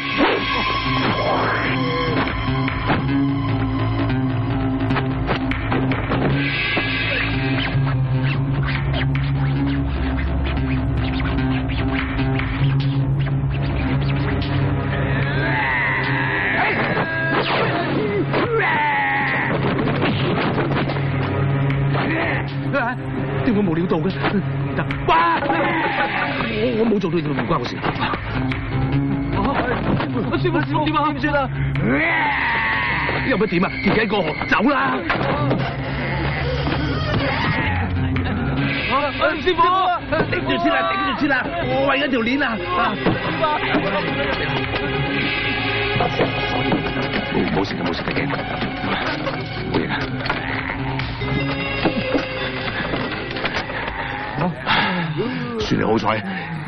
Speaker 3: 點解冇料到嘅？唔得！哇！我冇做到，唔關我事。師傅點啊？點算啊？有乜點啊？自己過河走啦！師傅，頂住先啦！我為緊條鏈啊！冇事嘅，驚。冇嘢㗎。算你好彩，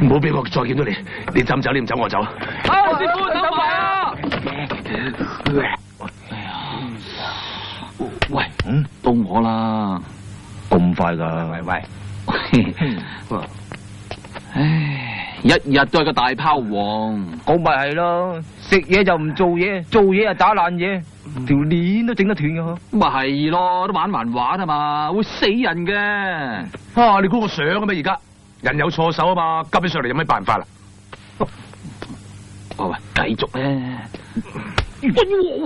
Speaker 3: 唔好俾我再見到你。你走唔走？你唔走我走。師傅走埋啊！
Speaker 1: 喂，到我啦！
Speaker 2: 咁快㗎？喂，
Speaker 1: 唉，日日都係個大炮王，
Speaker 2: 咁咪係咯，食嘢就唔做嘢，做嘢就打爛嘢，條鏈都整得斷㗎。
Speaker 1: 咪係咯，都玩漫畫啊嘛，會死人嘅。
Speaker 3: 啊！你估我想嘅咩？而家人有錯手啊嘛，急起上嚟有咩辦法啦？
Speaker 1: 喂，繼續咧！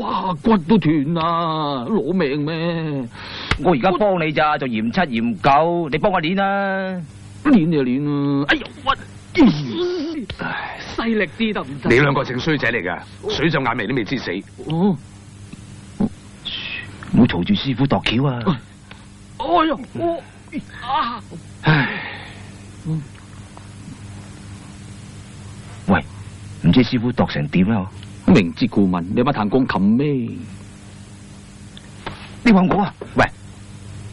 Speaker 1: 哇，骨都斷啦，攞命咩？
Speaker 2: 我而家幫你咋，就嫌七嫌九，你幫我鏈啦，
Speaker 1: 鏈就鏈啦。哎呀，屈！犀利啲得唔得？
Speaker 3: 你兩個正衰仔嚟噶，水浸眼眉都未知死。
Speaker 2: 哦，唔好嘈住師傅度橋啊！
Speaker 1: 哎呀，
Speaker 3: 唉，
Speaker 2: 喂，唔知師傅度成點啊？
Speaker 1: 明知故問，你有乜彈鋼琴咩？
Speaker 2: 你話我啊？
Speaker 3: 喂，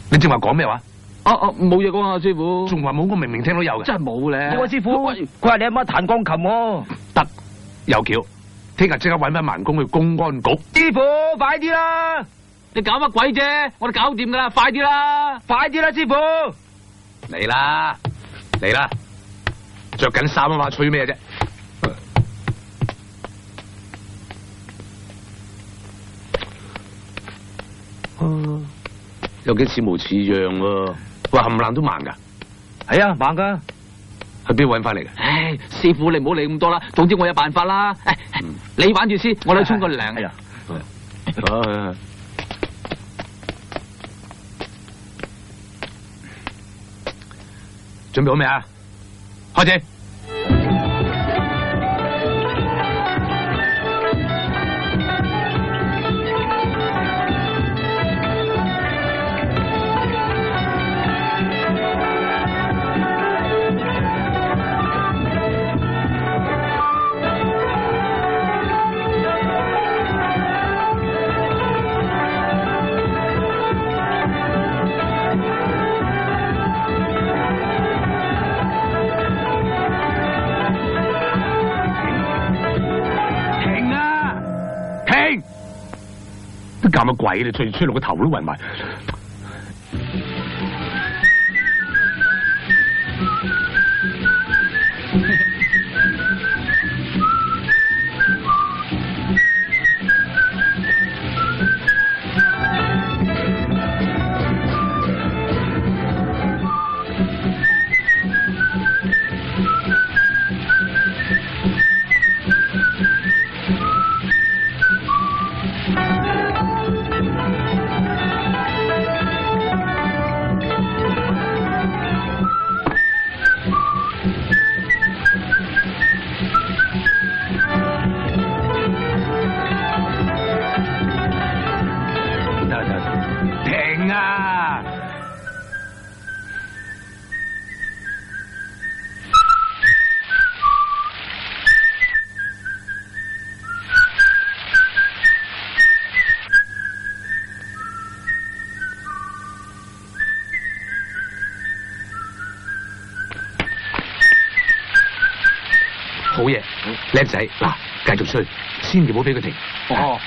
Speaker 3: 你正話講咩話？
Speaker 1: 冇嘢講啊，師傅。
Speaker 3: 仲話冇？我明明聽到有嘅。
Speaker 1: 真係冇咧。
Speaker 2: 你話師傅，佢話你阿媽彈鋼琴喎。
Speaker 3: 得，有橋，聽日即刻搵翻盲公去公安局。
Speaker 2: 師傅，快啲啦！
Speaker 1: 你搞乜鬼啫？我哋搞掂噶啦，快啲啦！
Speaker 2: 快啲啦，師傅！
Speaker 3: 嚟啦，着緊衫啊嘛，吹咩啫？有幾似模似樣喎？喂，冚唪唥都盲噶？
Speaker 2: 係啊，盲噶。
Speaker 3: 去邊搵翻嚟嘅？
Speaker 1: 唉，師傅你唔好理咁多啦，總之我有辦法啦。你玩住先，我哋去沖個涼。
Speaker 2: 哎呀，
Speaker 3: 準備好未啊？開始。都搞乜鬼？你吹到個頭都暈埋。叻仔，嗱，繼續吹，千祈唔好俾佢停。
Speaker 1: 哦。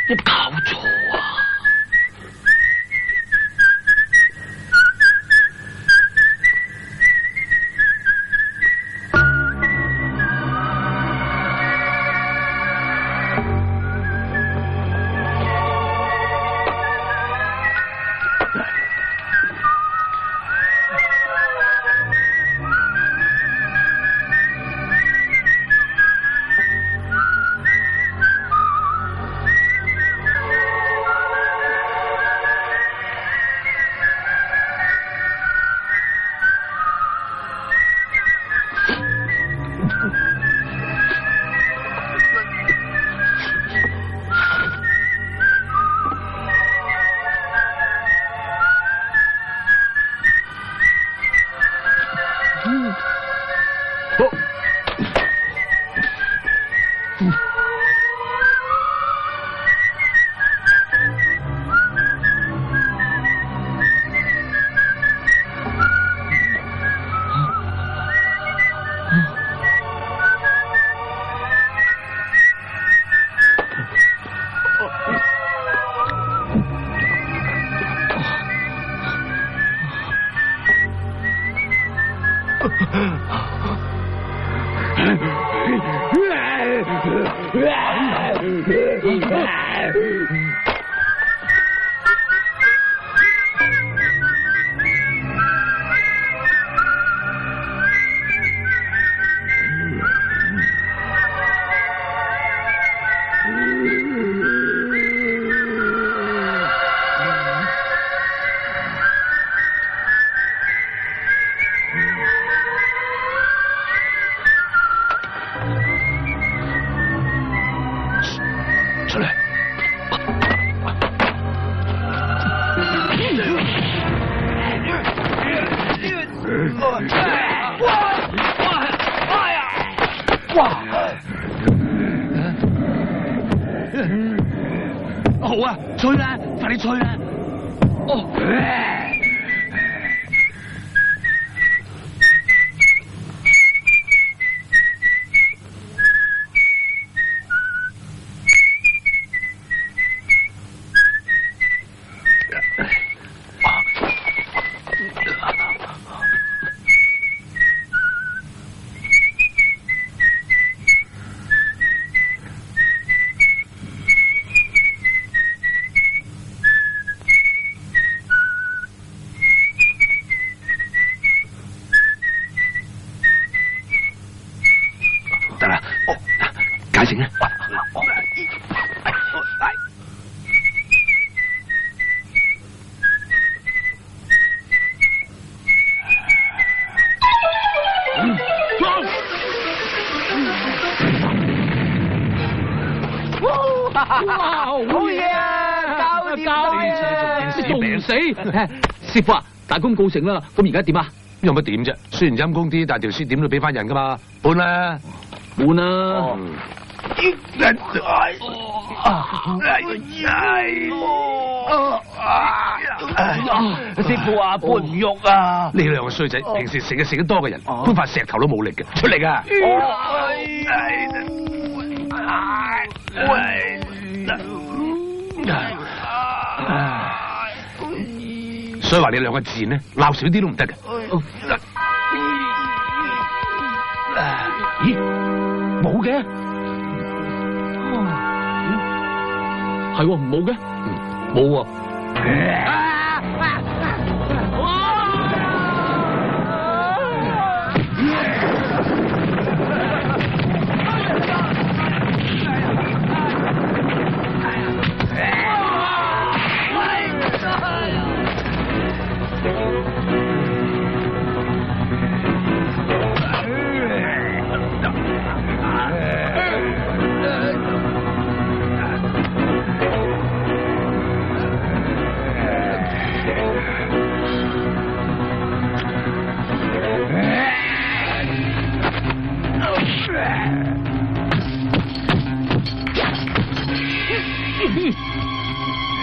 Speaker 6: 有冇搞錯啊？
Speaker 3: 出嚟！
Speaker 6: 好啊，吹啦，快啲吹啦！哦。
Speaker 3: 得啦，解成啦。
Speaker 1: 哇，好嘢啊！搞掂啊！你仲唔死？師傅啊，大功告成啦，咁而家點啊？
Speaker 3: 有乜點啫？雖然陰公啲，但條屍點都俾翻人噶嘛，搬啦，
Speaker 1: 換啦。
Speaker 2: 師傅啊，搬唔喐啊！
Speaker 3: 呢兩個衰仔，平時食得多嘅人，搬塊石頭都冇力嘅，出嚟噶！所以話你兩個自然咧，鬧少啲都唔得嘅。
Speaker 2: 咦，冇嘅，
Speaker 1: 係喎，冇嘅，冇喎。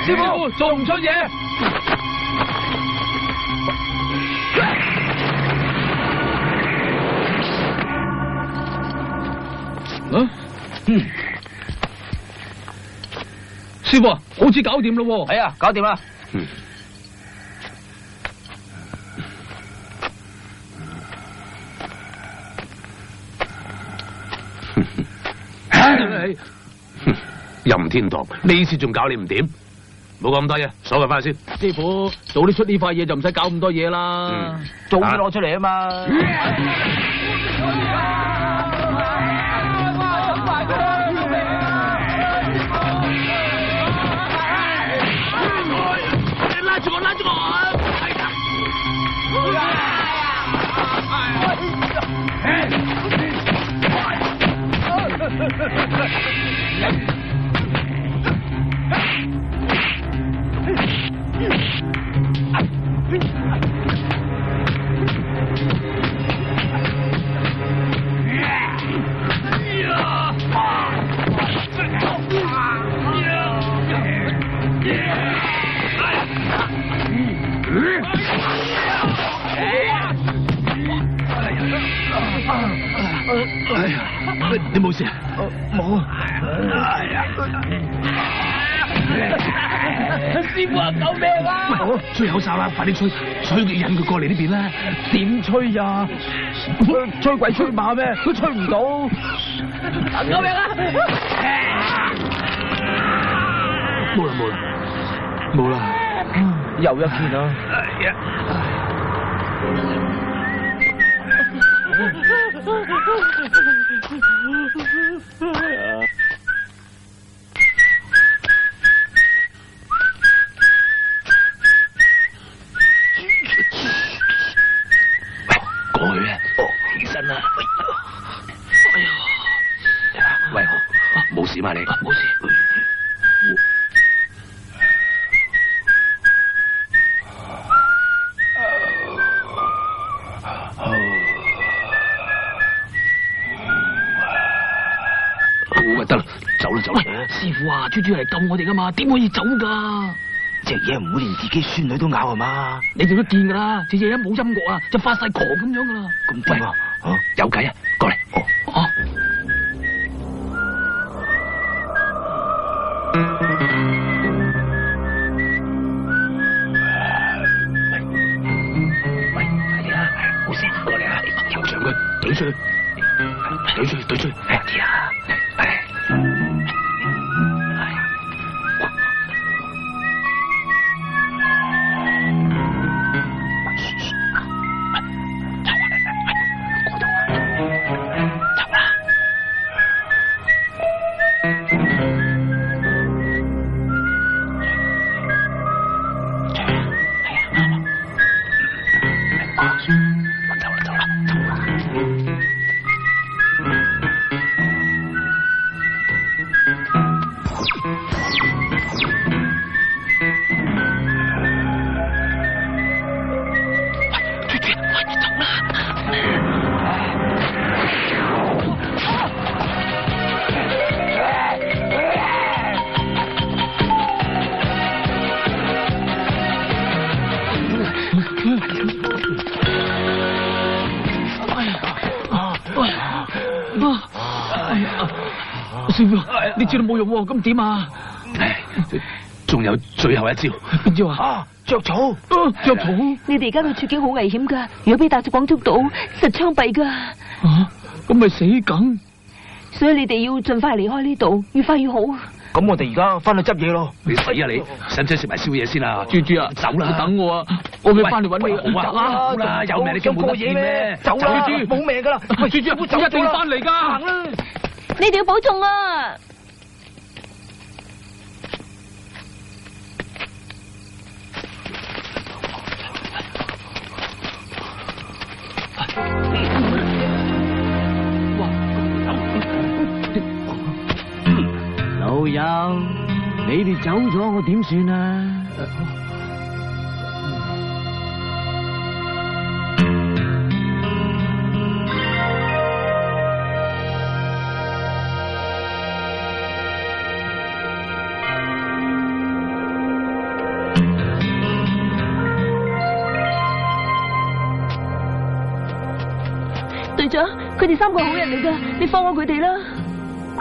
Speaker 1: 師傅做唔出嘢，師傅好似搞掂咯喎。
Speaker 2: 係啊，搞掂啦。
Speaker 3: 任天堂呢次仲搞你唔掂，冇講咁多嘢，鎖佢翻去先。
Speaker 1: 師傅早啲出呢塊嘢就唔使搞咁多嘢啦。
Speaker 2: 早啲攞出嚟啊嘛。
Speaker 7: 拉住我，拉住我！
Speaker 3: 你冇事啊？
Speaker 2: 冇。
Speaker 7: 師傅啊，救命啊！
Speaker 3: 喂，吹口哨啦，快啲吹，引佢過嚟呢邊啦。
Speaker 2: 點吹呀？吹鬼吹馬咩？都吹唔到。
Speaker 7: 救命啊！
Speaker 3: 冇啦，
Speaker 2: 又一片啊！
Speaker 3: 過去啊！起身啦！喂，冇事嘛你？
Speaker 7: 冇事。
Speaker 3: 得啦，走啦。
Speaker 1: 師傅啊，豬豬嚟救我哋噶嘛，點可以走噶？
Speaker 2: 隻嘢唔會連自己孫女都咬係嘛？
Speaker 1: 你哋都見噶啦，隻嘢一冇音樂啊，就發晒狂咁樣噶啦。
Speaker 2: 咁點啊？
Speaker 3: 有計啊，過嚟。喂，快啲啊！好聲，過嚟啊！跳上佢，懟出去，懟出去，快啲啊！
Speaker 1: 師傅，你知道冇用喎，咁點啊？
Speaker 3: 仲有最後一招。
Speaker 1: 邊招啊？
Speaker 2: 啊，着草，
Speaker 1: 着草。
Speaker 5: 你哋而家嘅處境好危險噶，如果俾大隻廣捉到，實槍斃噶。
Speaker 1: 啊，咁咪死梗。
Speaker 5: 所以你哋要盡快離開呢度，越快越好。
Speaker 2: 咁我哋而家翻去執嘢咯。
Speaker 3: 你死啊你！使唔使食埋宵夜先啊？
Speaker 1: 豬豬啊，
Speaker 3: 走啦！
Speaker 1: 你等我啊，我會翻嚟揾你。
Speaker 3: 好啊，好啦，有命你驚冇得見咩？
Speaker 2: 走啦，
Speaker 1: 豬豬
Speaker 2: 冇命噶啦！喂，豬豬，
Speaker 1: 我一定翻嚟噶。
Speaker 2: 行啦！
Speaker 5: 你哋要保重啊！
Speaker 6: 老友，你哋走咗，我點算啊？
Speaker 5: 隊長，佢哋3個好人嚟噶，你放過佢哋啦。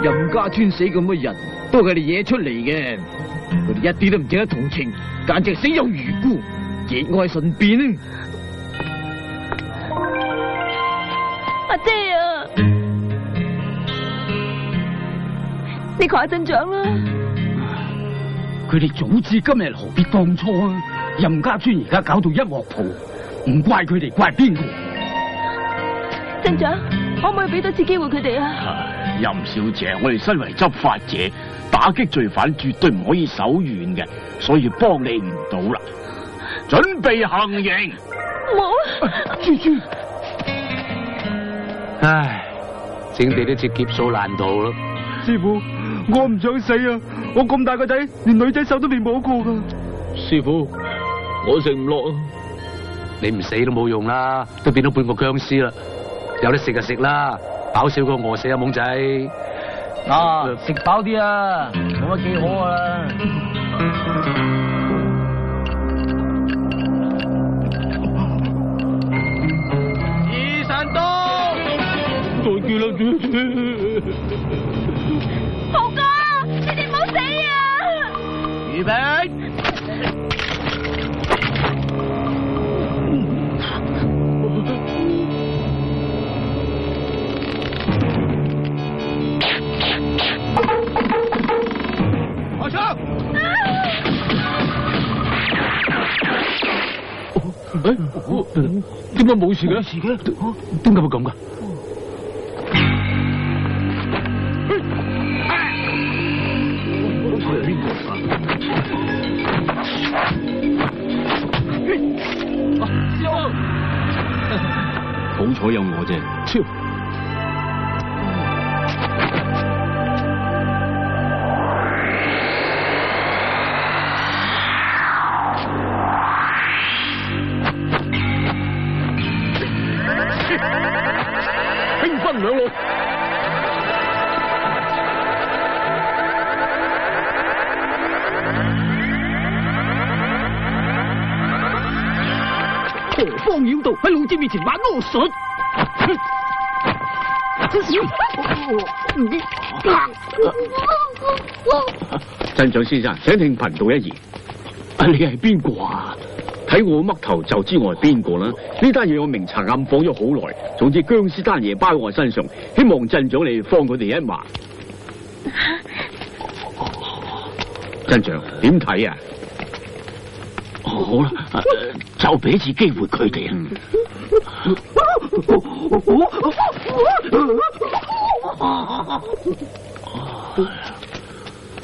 Speaker 6: 任家村死咁嘅人，都係佢哋惹出嚟嘅。佢哋一啲都唔值得同情，簡直死有餘辜，節哀順變。
Speaker 5: 阿姐啊，你求下鎮長啦。
Speaker 6: 佢哋早知今日何必當初啊！任家村而家搞到一鑊泡，唔怪佢哋，怪邊個？
Speaker 5: 鎮長，可唔可以俾多次機會佢哋啊？
Speaker 6: 任小姐，我哋身為執法者，打擊罪犯絕對唔可以手軟嘅，所以幫你唔到啦。準備行刑。
Speaker 5: 冇。
Speaker 6: 豬豬，
Speaker 3: 唉，整地都接劫數難逃咯。
Speaker 2: 師傅，我唔想死啊！我咁大個仔，連女仔手都未摸過噶。
Speaker 1: 師傅，我食唔落啊！
Speaker 3: 你唔死都冇用啦，都變到半個僵屍啦。有得食就食啦，飽少過餓死啊，懵仔。
Speaker 6: 食飽啲啊，冇乜幾好啊啦。
Speaker 4: 二神刀，
Speaker 1: 再見啦，豬豬。
Speaker 5: 豪哥，你哋唔好死啊！
Speaker 6: 預備。
Speaker 1: 點解冇事嘅？點解會咁噶？
Speaker 6: 好彩有我啫。
Speaker 1: 超。兵分兩路。何方妖道喺老子面前玩魔術？
Speaker 6: 鎮長先生，請聽頻道一言。你係邊個啊？睇我嘜頭就知我係邊個啦！呢單嘢我明查暗訪咗好耐，總之僵屍單嘢包喺我身上，希望鎮長你放佢哋一馬。鎮長點睇啊？好啦，就俾一次機會佢哋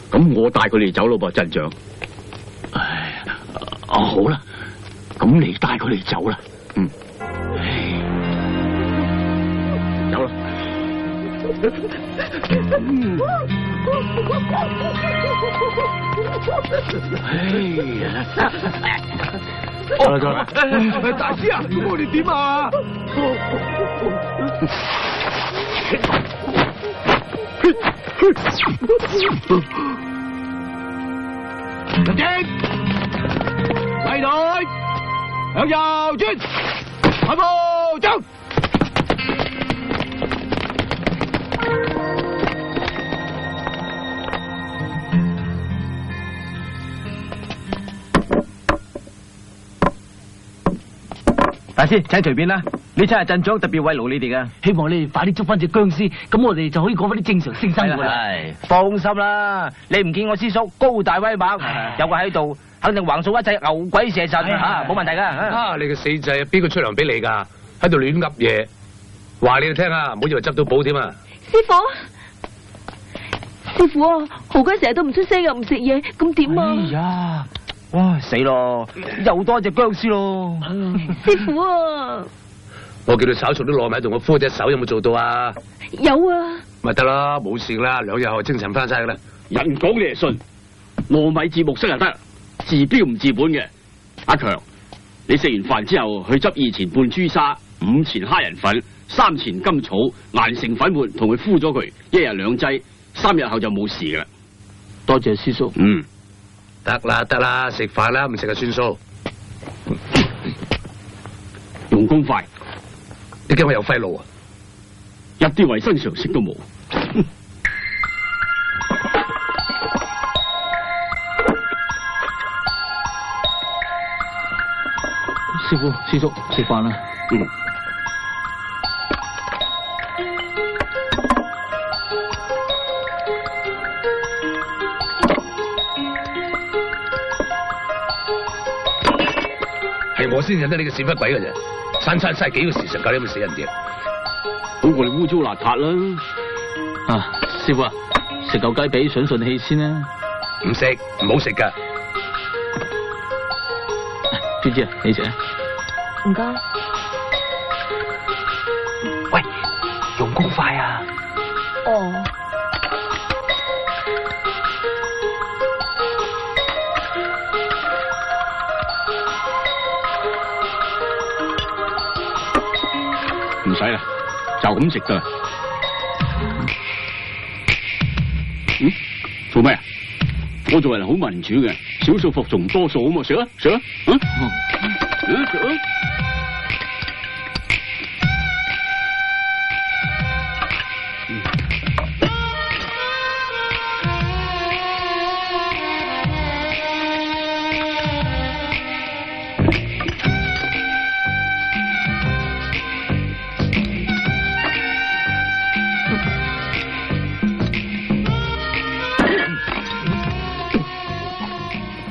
Speaker 6: 咁我帶佢哋走咯噃，鎮長。好啦。咁你帶佢哋走啦，走啦。走啦，
Speaker 2: 大師啊，咁我哋點啊？入正，嚟隊。向右轉，快步走。師，請隨便啦。呢七日鎮長特別慰勞你哋噶，
Speaker 6: 希望你哋快啲捉翻隻僵屍，咁我哋就可以過翻啲正常性生活啦。
Speaker 2: 放心啦，你唔見我師叔高大威猛，有個喺度，肯定橫掃一切牛鬼蛇神吓，冇問題噶。
Speaker 3: 你個死仔，邊個出糧俾你噶？喺度亂噏嘢，話你哋聽啊，唔好以為執到寶添啊！
Speaker 5: 師傅啊，豪哥成日都唔出聲又唔食嘢，咁點啊？
Speaker 2: 哎呀，哇死咯，又多隻僵屍咯！
Speaker 5: 師傅啊，
Speaker 3: 我叫你炒熟啲糯米同我敷隻手，有冇做到啊？
Speaker 5: 有啊，
Speaker 3: 咪得啦，冇事啦，2日後精神翻晒噶啦。
Speaker 6: 人講你係信，糯米治木色就得，治標唔治本嘅。阿強，你食完飯之後去執2錢半朱砂，5錢蝦仁粉，3錢甘草，研成粉末，同佢敷咗佢，1日2劑，3日後就冇事噶啦。
Speaker 1: 多謝師叔。
Speaker 3: 得啦，食飯啦，唔食就算數。
Speaker 6: 用功快，
Speaker 3: 你驚我有廢路啊？
Speaker 6: 一啲衛生常識都冇。
Speaker 1: 師傅、師叔，食飯啦。
Speaker 3: 係我先忍得你個屎忽鬼嘅啫，生晒幾個時辰夠你咁死人啲。
Speaker 6: 好過你污糟邋遢啦。
Speaker 1: 啊，師傅啊，食嚿雞髀順順氣先啦。
Speaker 3: 唔食，唔好食噶。
Speaker 1: 豬豬啊，你食啊。
Speaker 5: 唔該。
Speaker 2: 喂，用功快啊！
Speaker 5: 哦。
Speaker 6: 唔使啦，就咁食得啦。做咩啊？我做人好民主嘅，少數服從多數啊嘛，食啊！食啊！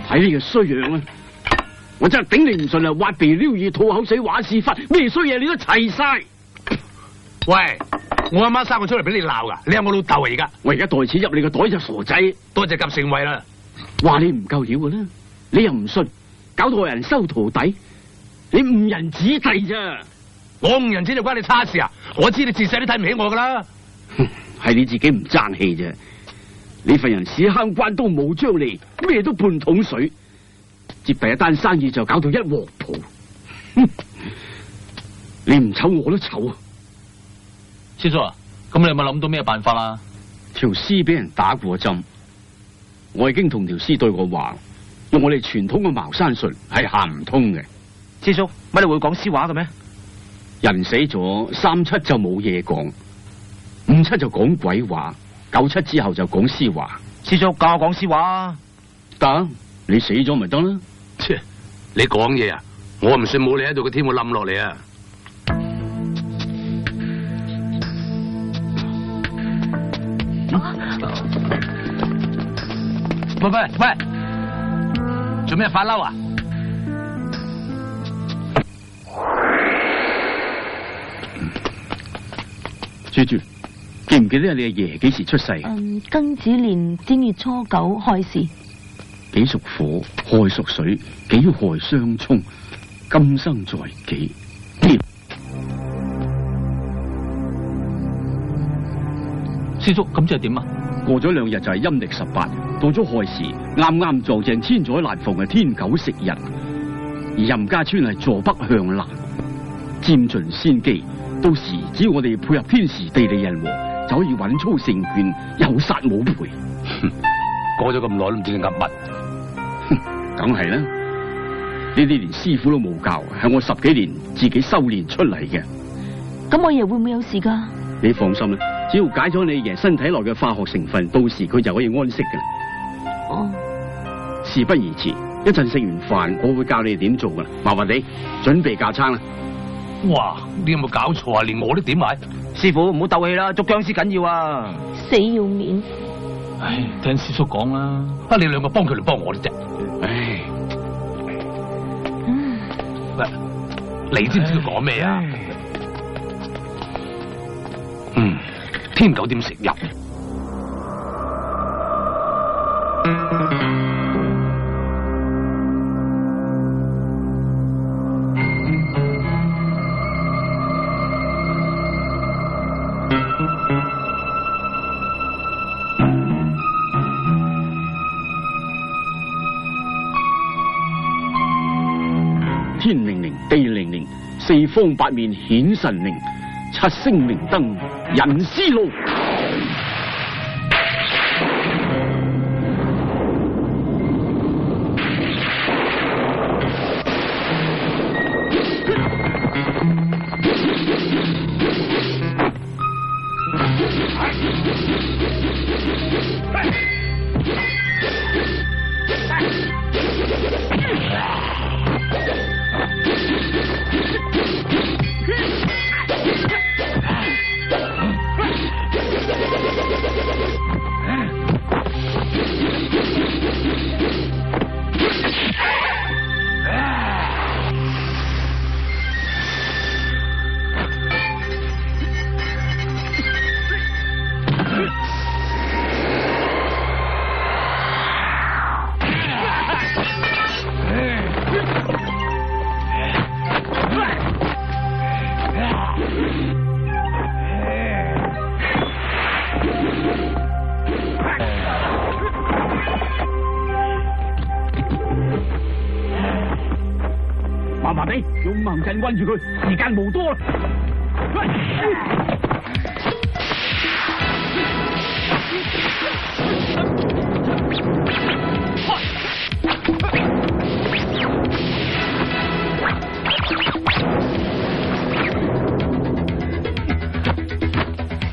Speaker 6: 睇呢個衰樣啊！我真係頂你唔順啊！挖鼻撩耳、吐口水、玩屎忽，咩衰嘢你都齊晒。
Speaker 3: 喂，我阿媽生我出嚟俾你鬧噶，你有冇老豆啊？而家
Speaker 6: 我而家袋錢入你個袋就傻仔，
Speaker 3: 多謝夾成位啦。
Speaker 6: 話你唔夠料噶啦，你又唔信，搞到人收徒弟，你誤人子弟咋？
Speaker 3: 我誤人子就關你叉事啊！我知你自細都睇唔起我噶啦。
Speaker 6: 係你自己唔爭氣啫。你份人屎坑關都冇張利，咩都半桶水，接第一單生意就搞到一鑊泡。你唔醜我都醜啊！
Speaker 1: 師叔啊，咁你有冇諗到咩辦法啦？
Speaker 6: 條屍俾人打過針，我已經同條屍對過話，用我哋傳統嘅茅山術係行唔通嘅。
Speaker 2: 師叔，乜你會講詩話嘅咩？
Speaker 6: 人死咗37就冇嘢講，57就講鬼話，97之後就講詩話。
Speaker 2: 師叔教我講詩話
Speaker 6: 得，你死咗咪得啦。
Speaker 3: 切，你講嘢啊！我唔信冇你喺度，個天會冧落嚟啊！喂，做咩發嬲啊？
Speaker 6: 豬豬，記唔記得你阿爺幾時出世？
Speaker 5: 庚子年正月初9亥時。
Speaker 6: 己屬火，亥屬水，己亥相沖，今生在己。
Speaker 1: 師叔，咁即係點啊？
Speaker 6: 過咗2日就係陰曆18，到咗亥時，啱啱撞正千載難逢嘅天狗食日，而任家村係坐北向南，佔盡先機。到時只要我哋配合天時地利人和，就可以穩操勝券，有殺冇賠。
Speaker 3: 過咗咁耐都唔知你噏乜，
Speaker 6: 梗係啦！呢啲連師傅都冇教，係我10幾年自己修煉出嚟嘅。
Speaker 5: 咁我爺會唔會有事噶？
Speaker 6: 你放心啦，只要解咗你爺身體內嘅化學成分，到時佢就可以安息嘅啦。
Speaker 5: 哦，
Speaker 6: 事不宜遲，一陣食完飯，我會教你哋點做噶啦。麻煩你準備架撐啦。
Speaker 3: 哇！你有冇搞錯啊？連我都點埋？
Speaker 2: 師傅唔好鬥氣啦，捉僵屍緊要啊！
Speaker 5: 死要面。
Speaker 1: 唉，聽師叔講啦。
Speaker 3: 啊！你兩個幫佢哋幫我啲啫。唉，喂，你知唔知佢講咩啊？天9點食入。
Speaker 6: 天靈靈，地靈靈，四方八面顯神靈，七星明燈引思路。麻麻地，用盲陣困住佢，時間無多啦。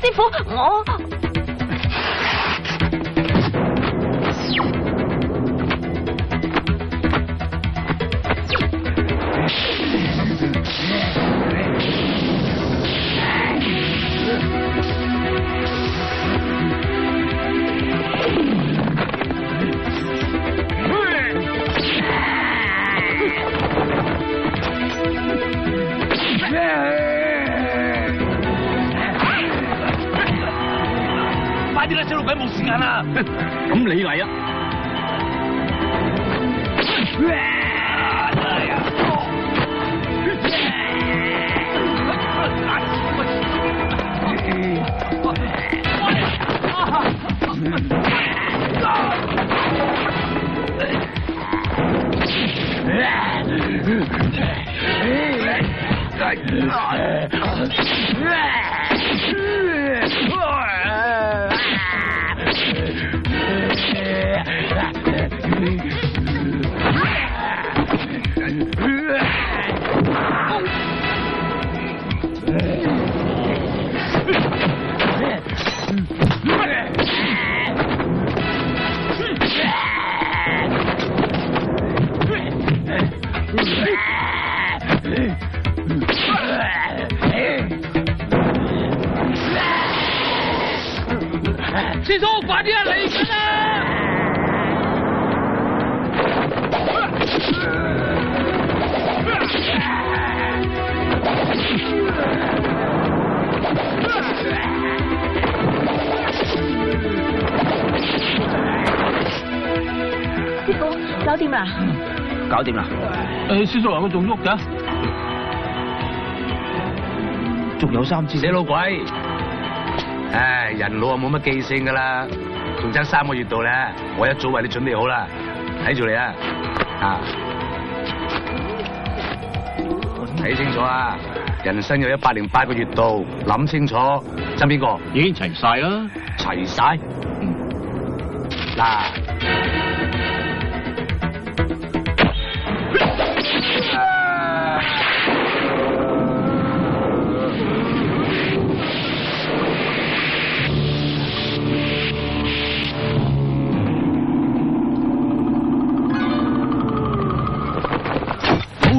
Speaker 5: 師傅，我
Speaker 3: 快啲啦，小路鬼冇時間啦！
Speaker 6: 咁你嚟啊！
Speaker 3: 師叔，快啲啊！嚟緊啦！
Speaker 5: 師傅，搞掂啦？
Speaker 2: 搞掂啦！
Speaker 1: 師叔話佢仲喐㗎，
Speaker 2: 仲有3支。
Speaker 3: 死老鬼！唉，人老啊冇乜記性噶啦，仲爭3個月到咧，我一早為你準備好啦，睇住你啊！啊，睇清楚啊！人生有108個月度，諗清楚，爭邊個？
Speaker 6: 已經齊晒啦。
Speaker 3: 齊晒。嗱。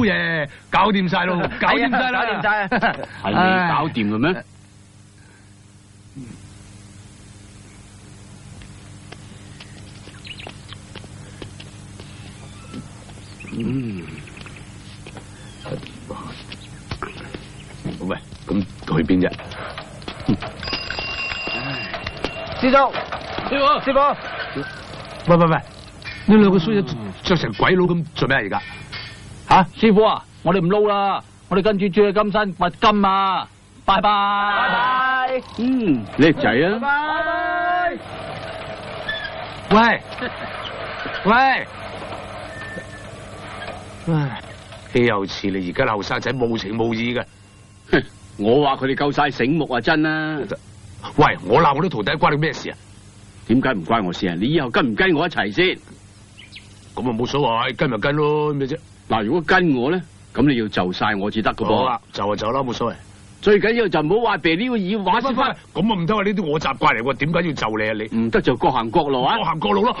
Speaker 3: 嘢，搞掂晒咯，搞掂晒啦，
Speaker 4: 搞掂晒啊！
Speaker 6: 係你搞掂嘅咩？
Speaker 3: 喂，咁去邊啫？
Speaker 4: 師叔，師傅，
Speaker 3: 喂，呢兩個衰仔着成鬼佬咁做咩而家？
Speaker 1: 吓，師傅啊，我哋唔撈啦，我哋跟住住去金山掘金啊！拜拜。
Speaker 6: 叻仔啊！
Speaker 3: 喂，唉，豈有此理！而家後生仔冇情冇義嘅。
Speaker 6: 哼，我話佢哋夠晒醒目啊，真啊！
Speaker 3: 喂，我鬧我啲徒弟關你咩事啊？
Speaker 6: 點解唔關我事啊？你以後跟唔跟我一齊先？
Speaker 3: 咁啊冇所謂，跟咪跟咯，咩啫？
Speaker 6: 嗱，如果跟我咧，咁你要就晒我至得噶噃。
Speaker 3: 好啦，就啦，冇所謂。
Speaker 6: 最緊要就唔好話鼻呢個耳話先翻。
Speaker 3: 咁啊唔得啊！呢啲我習慣嚟喎，點解要就你啊你？
Speaker 6: 唔得就各行各路啊！
Speaker 3: 各行各路咯。